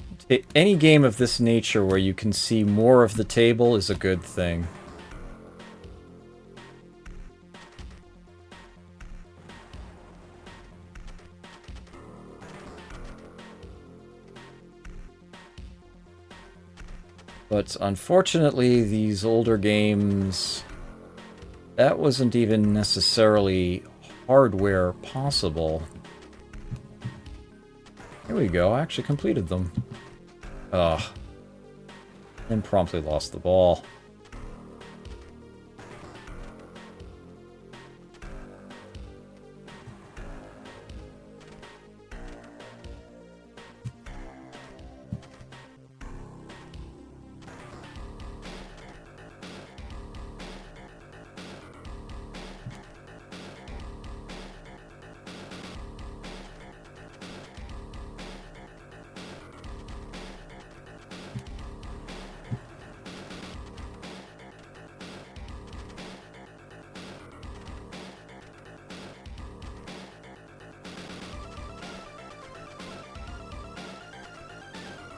game of this nature where you can see more of the table is a good thing. But unfortunately, these older games, that wasn't even necessarily hardware possible. Here we go, I actually completed them. Ugh. Then promptly lost the ball.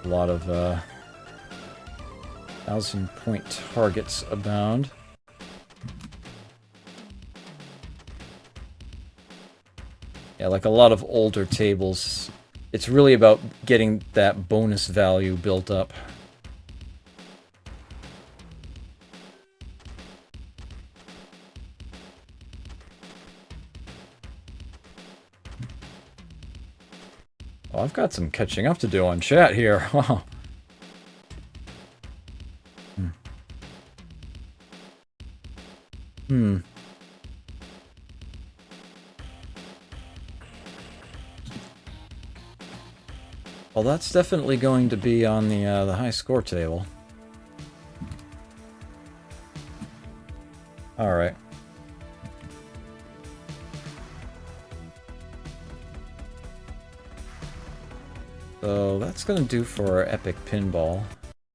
A lot of 1,000-point targets abound. Yeah, like a lot of older tables, it's really about getting that bonus value built up. Oh, I've got some catching up to do on chat here. Wow. Well, that's definitely going to be on the high score table. All right. So that's going to do for our epic pinball.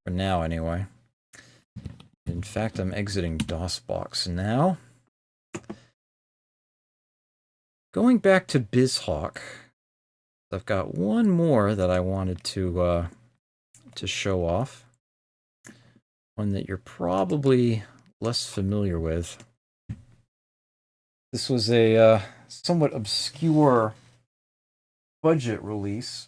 For now, anyway. In fact, I'm exiting DOSBox now. Going back to BizHawk, I've got one more that I wanted to show off. One that you're probably less familiar with. This was a somewhat obscure budget release.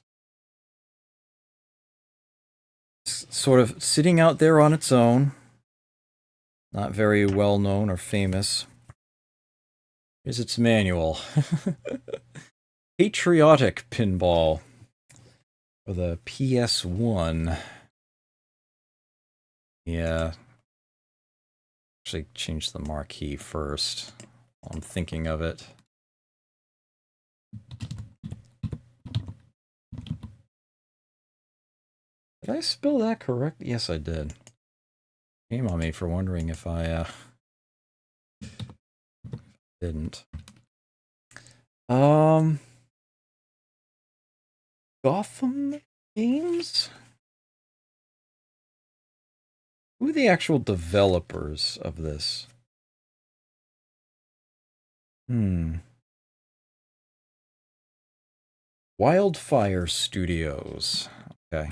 It's sort of sitting out there on its own. Not very well known or famous. Here's its manual. Patriotic Pinball for the PS1. Yeah. Actually, change the marquee first while I'm thinking of it. Did I spell that correct? Yes, I did. Shame on me for wondering if I didn't. Gotham Games? Who are the actual developers of this? Wildfire Studios. Okay.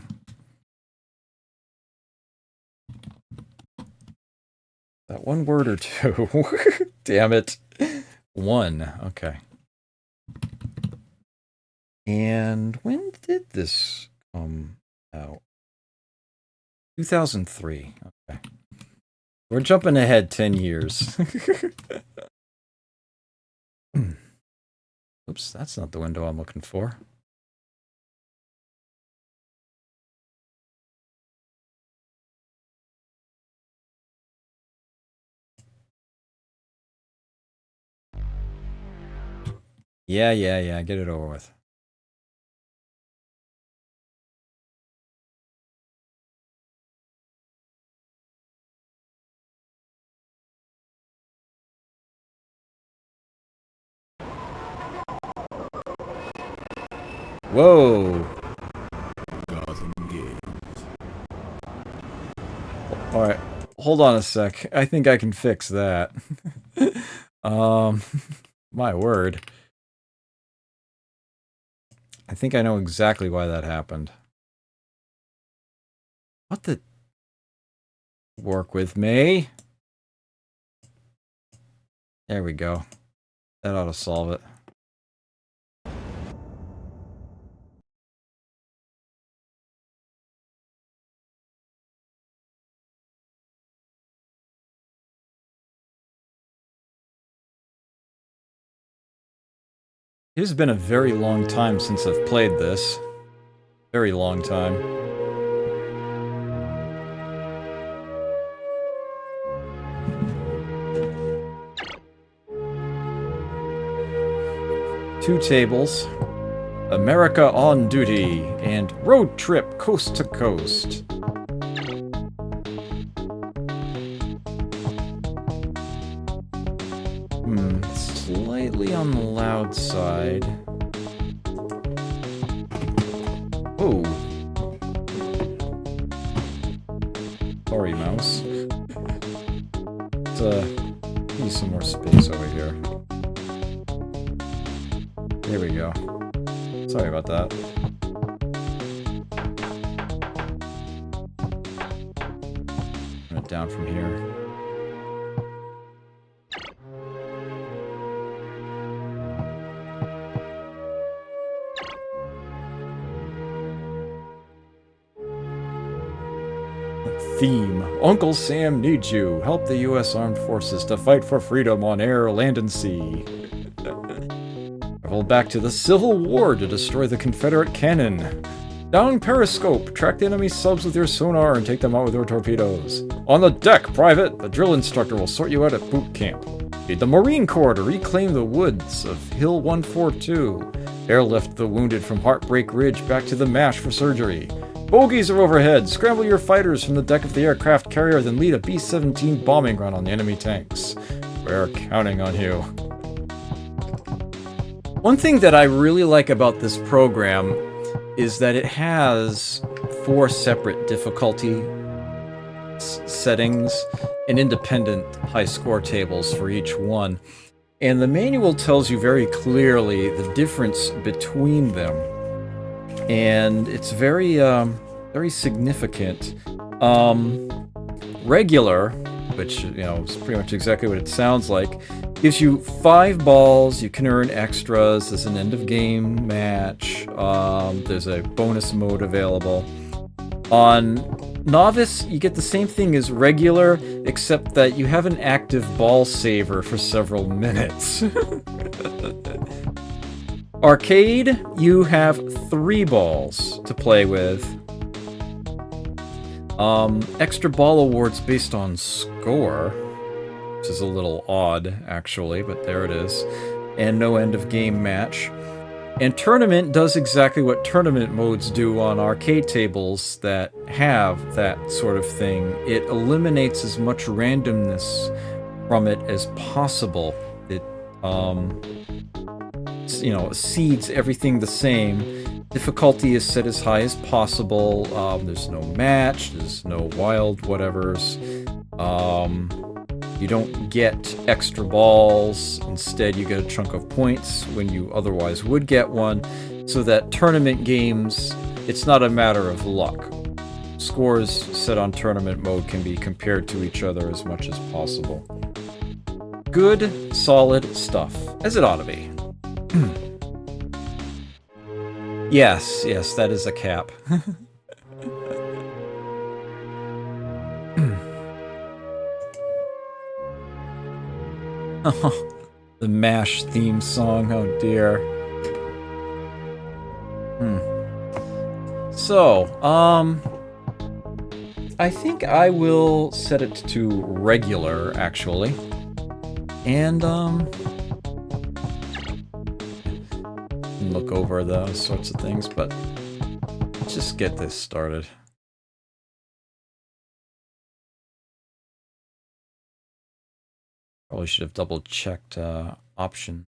That one word or two. Damn it. One. Okay. And when did this come out? 2003. Okay. We're jumping ahead 10 years. Oops, that's not the window I'm looking for. Yeah, get it over with. Whoa! Alright, hold on a sec. I think I can fix that. My word. I think I know exactly why that happened. What the... Work with me. There we go. That ought to solve it. It has been a very long time since I've played this. Very long time. Two tables. America on Duty and Road Trip Coast to Coast. Slightly on the loud side. Oh. Sorry, mouse. Let's need some more space over here. There we go. Sorry about that. Turn it down from here. Theme. Uncle Sam needs you. Help the U.S. Armed Forces to fight for freedom on air, land, and sea. Travel back to the Civil War to destroy the Confederate cannon. Down Periscope. Track the enemy subs with your sonar and take them out with your torpedoes. On the deck, Private. The drill instructor will sort you out at boot camp. Lead the Marine Corps to reclaim the woods of Hill 142. Airlift the wounded from Heartbreak Ridge back to the MASH for surgery. Bogies are overhead. Scramble your fighters from the deck of the aircraft carrier, then lead a B-17 bombing run on the enemy tanks. We're counting on you. One thing that I really like about this program is that it has 4 separate difficulty settings and independent high score tables for each one. And the manual tells you very clearly the difference between them. And it's very, very significant. Regular, which, you know, is pretty much exactly what it sounds like, gives you 5 balls. You can earn extras. There's an end-of-game match. There's a bonus mode available. On Novice, you get the same thing as regular, except that you have an active ball saver for several minutes. Arcade, you have 3 balls to play with. Extra ball awards based on score, which is a little odd, actually, but there it is. And no end-of-game match. And Tournament does exactly what tournament modes do on arcade tables that have that sort of thing. It eliminates as much randomness from it as possible. It, you know, seeds everything the same. Difficulty is set as high as possible. There's no match, there's no wild whatevers. You don't get extra balls. Instead, you get a chunk of points when you otherwise would get one. So that tournament games, it's not a matter of luck. Scores set on tournament mode can be compared to each other as much as possible. Good, solid stuff, as it ought to be. Yes, that is a cap. The MASH theme song, oh dear. So, I think I will set it to regular, actually. And, look over those sorts of things, but let's just get this started. Probably should have double-checked option.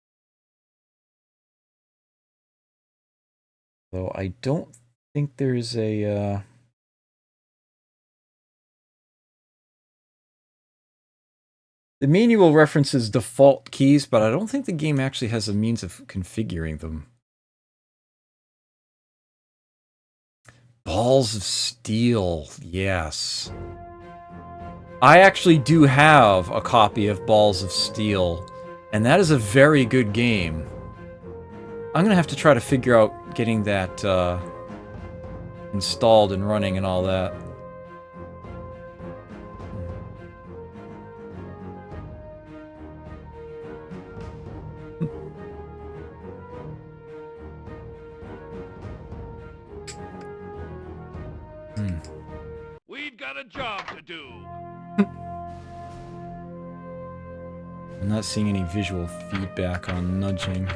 Though I don't think there's a... The manual references default keys, but I don't think the game actually has a means of configuring them. Balls of Steel, yes. I actually do have a copy of Balls of Steel, and that is a very good game. I'm gonna have to try to figure out getting that installed and running and all that. We've got a job to do. I'm not seeing any visual feedback on nudging.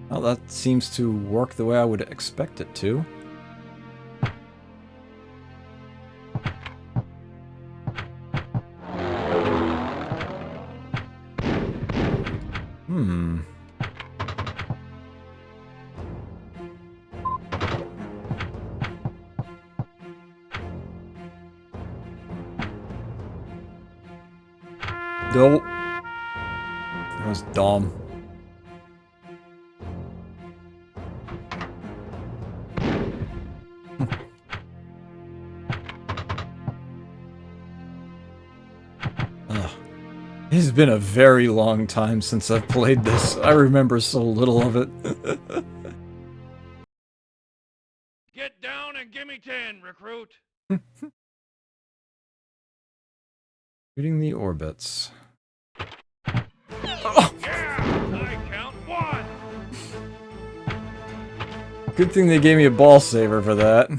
Well, that seems to work the way I would expect it to. Nope. That was dumb. It's been a very long time since I've played this. I remember so little of it. Get down and give me 10, recruit. Shooting the orbits. Oh. Yeah, I count 1. Good thing they gave me a ball saver for that.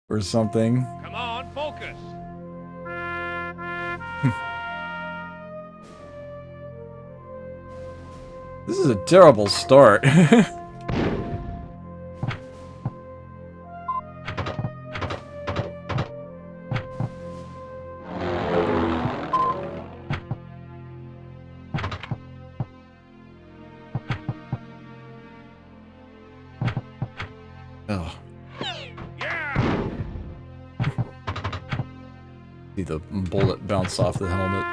Or something. Come on, focus. This is a terrible start. See the bullet bounce off the helmet.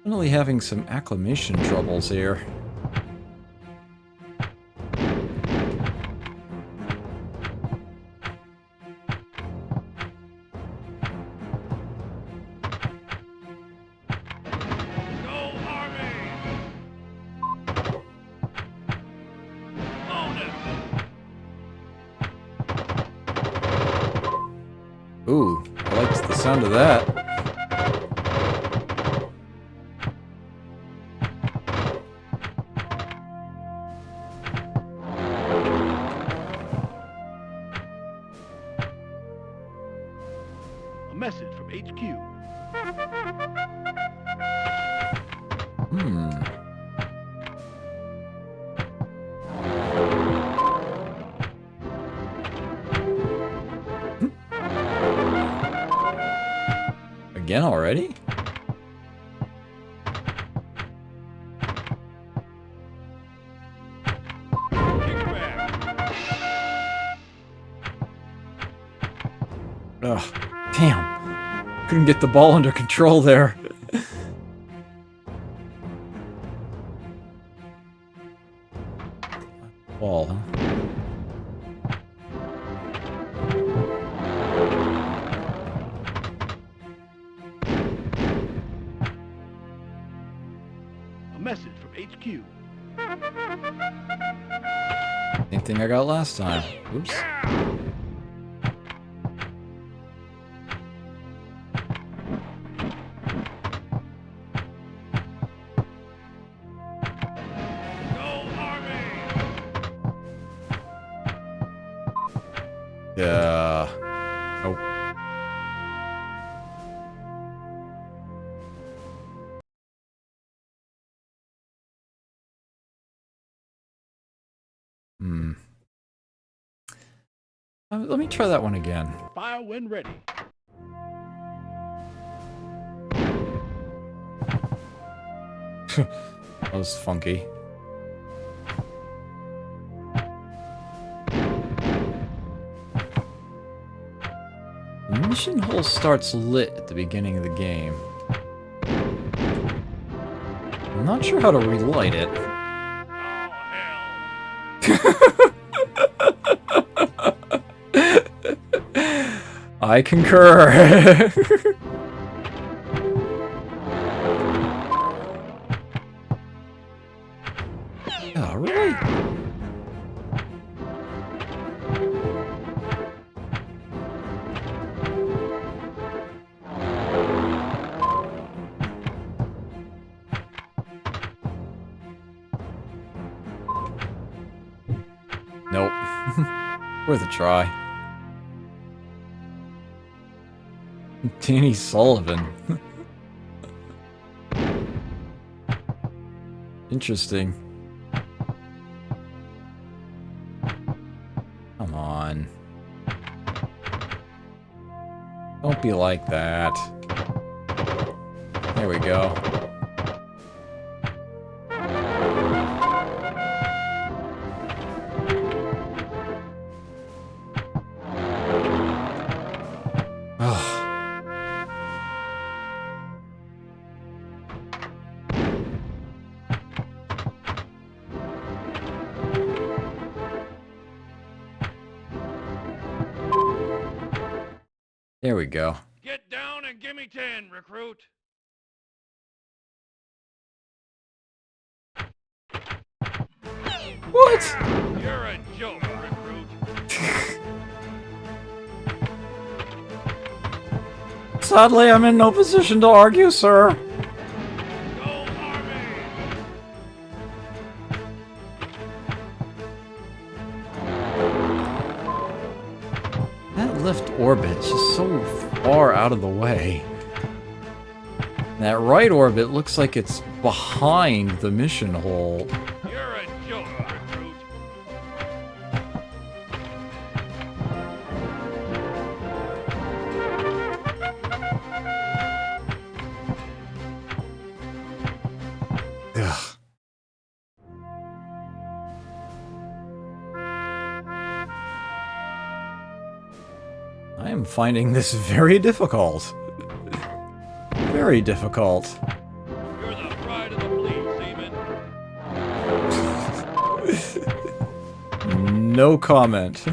Definitely having some acclimation troubles here. Ooh, I liked the sound of that. A message from HQ. Again already? Ugh, damn. Couldn't get the ball under control there. Ball, huh? A message from HQ. Same thing I got last time. Oops. Yeah. Oh. Let me try that one again. Fire when ready. That was funky. The mission hole starts lit at the beginning of the game. I'm not sure how to relight it. I concur. Oh, really? Nope. Worth a try. Danny Sullivan. Interesting. Come on. Don't be like that. There we go. There we go. Get down and give me 10, recruit. What? You're a joke, recruit. Sadly, I'm in no position to argue, sir. Go Army! That lift orbit is just so far out of the way. That right orbit looks like it's behind the mission hole. You're a joke, recruit. Ugh. I am finding this very difficult. Very difficult. You're the pride of the fleet, seaman. No comment. A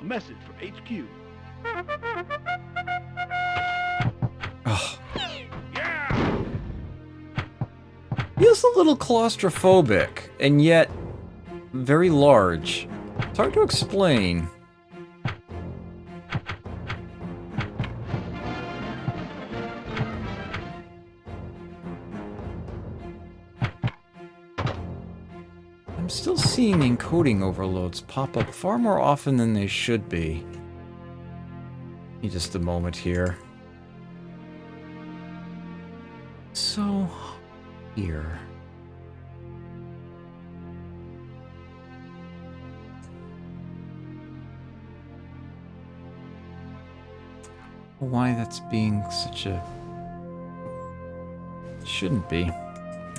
message from HQ. Ugh. Yeah! Feels a little claustrophobic, and yet very large. It's hard to explain. I'm still seeing encoding overloads pop up far more often than they should be. Need just a moment here. So, here. Why that's being such a... Shouldn't be.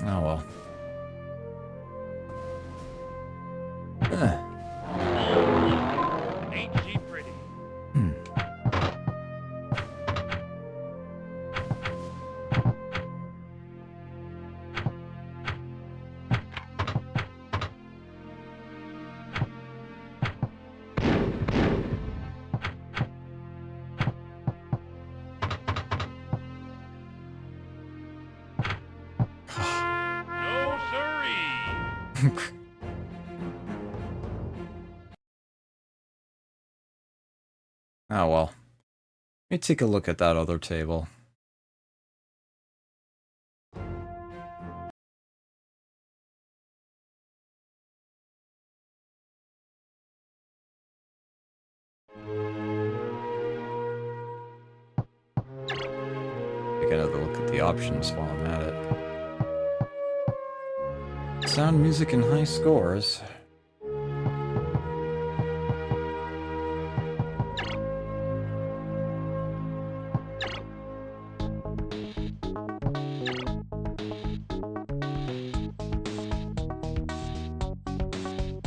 Oh well. Ain't she pretty? No siree! Oh well. Let me take a look at that other table. Take another look at the options while I'm at it. Sound, music, and high scores.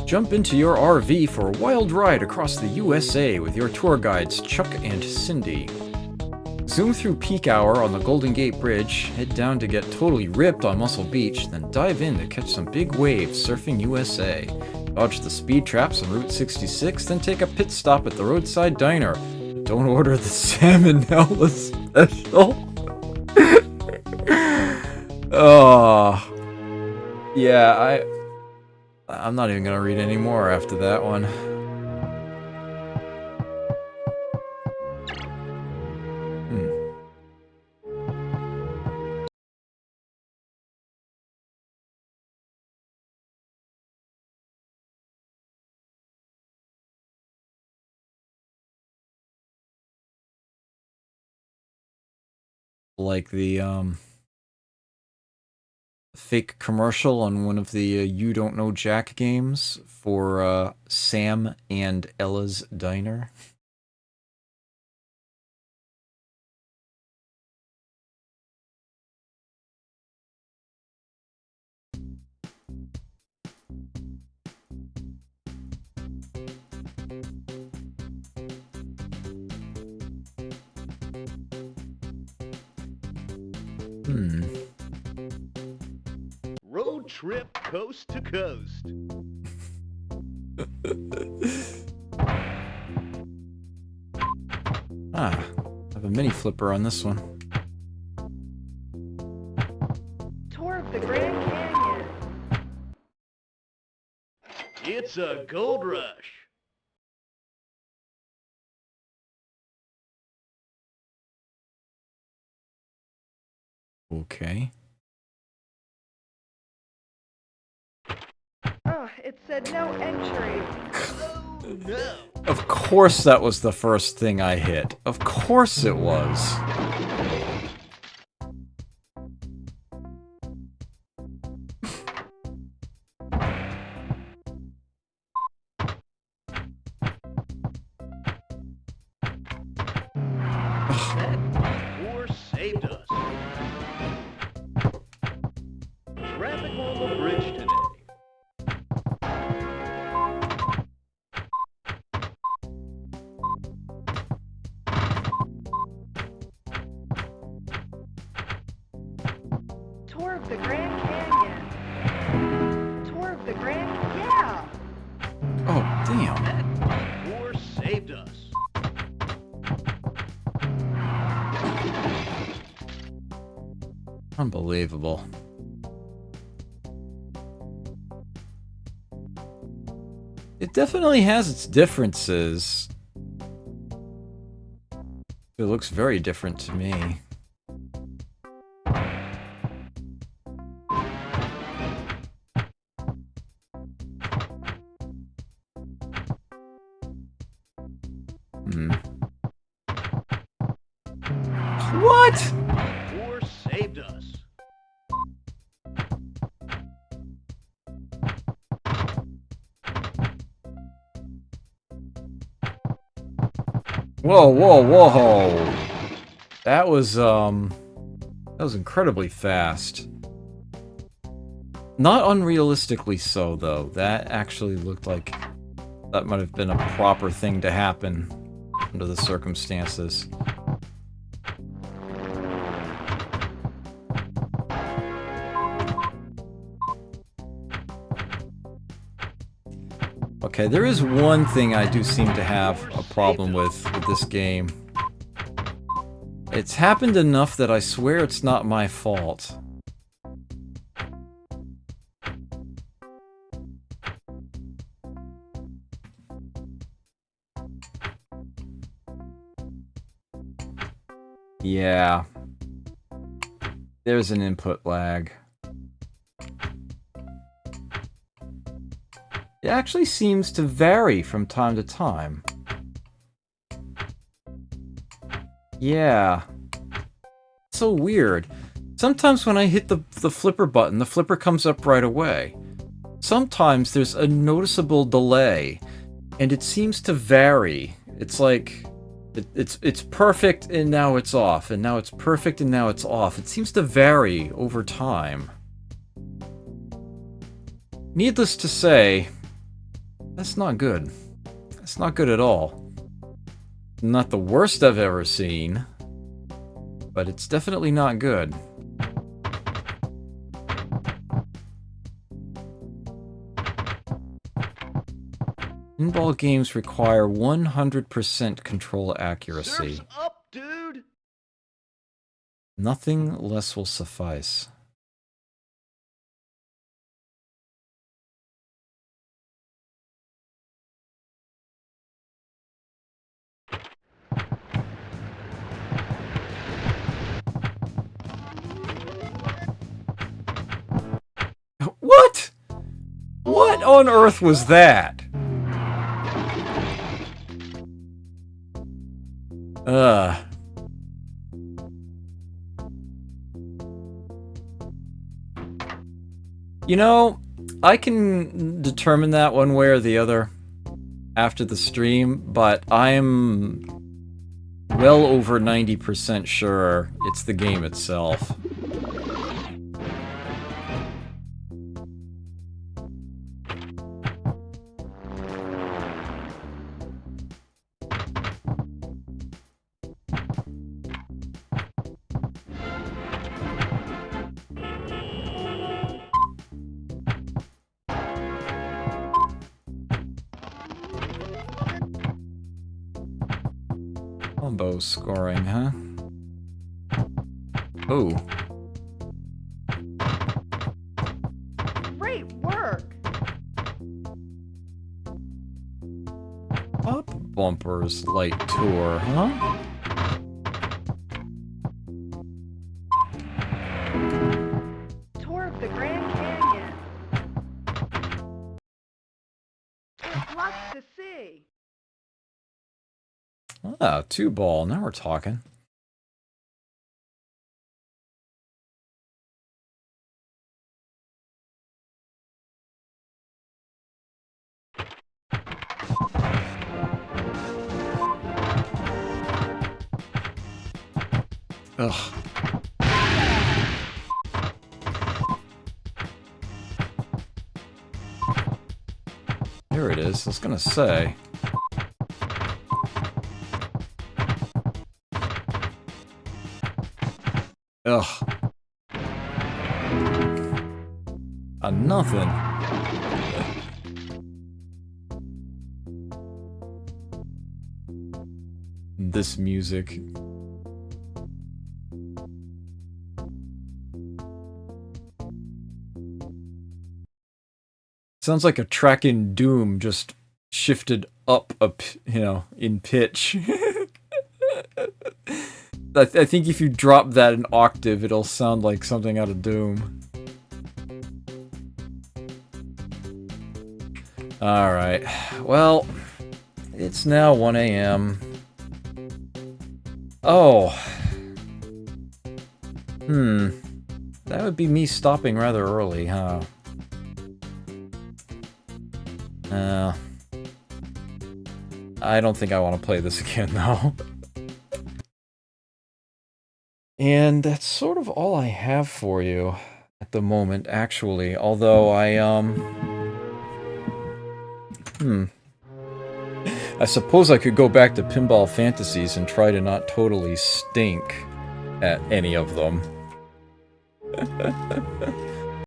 Jump into your RV for a wild ride across the USA with your tour guides Chuck and Cindy. Zoom through peak hour on the Golden Gate Bridge, head down to get totally ripped on Muscle Beach, then dive in to catch some big waves surfing USA. Dodge the speed traps on Route 66, then take a pit stop at the roadside diner. Don't order the Salmonella special. Oh. Yeah, I'm not even gonna read any more after that one. Like the fake commercial on one of the You Don't Know Jack games for Sam and Ella's Diner. Road trip coast to coast. I have a mini flipper on this one. Tour of the Grand Canyon. It's a gold rush. Okay. Oh, it said no entry. Oh no! Of course that was the first thing I hit. Of course it was. That detour saved us. Traffic on the bridge today. of the Grand Canyon. Tour of the Grand... Yeah! Oh, damn. That war saved us. Unbelievable. It definitely has its differences. It looks very different to me. What? War saved us. Whoa, whoa, whoa! That was incredibly fast. Not unrealistically so, though. That actually looked like that might have been a proper thing to happen under the circumstances. Okay, there is one thing I do seem to have a problem with this game. It's happened enough that I swear it's not my fault. Yeah. There's an input lag. It actually seems to vary from time to time. Yeah. So weird. Sometimes when I hit the flipper button, the flipper comes up right away. Sometimes there's a noticeable delay, and it seems to vary. It's like it's perfect and now it's off, and now it's perfect and now it's off. It seems to vary over time. Needless to say, that's not good. That's not good at all. Not the worst I've ever seen, but it's definitely not good. Pinball games require 100% control accuracy. Surf's up, dude. Nothing less will suffice. What? What on earth was that? You know, I can determine that one way or the other after the stream, but I'm well over 90% sure it's the game itself. Combo scoring, huh? Oh. Great work! Up Bumpers Light Tour, huh? Tour of the Grand Canyon. There's lots to see. Ah, 2-ball. Now we're talking. Ugh. Here it is. I was gonna say. Ugh. nothing. This music. Sounds like a track in Doom just shifted up, you know, in pitch. I think if you drop that an octave, it'll sound like something out of Doom. Alright, well, it's now 1 a.m. Oh. That would be me stopping rather early, huh? I don't think I want to play this again, though. And that's sort of all I have for you at the moment, actually. Although I suppose I could go back to Pinball Fantasies and try to not totally stink at any of them.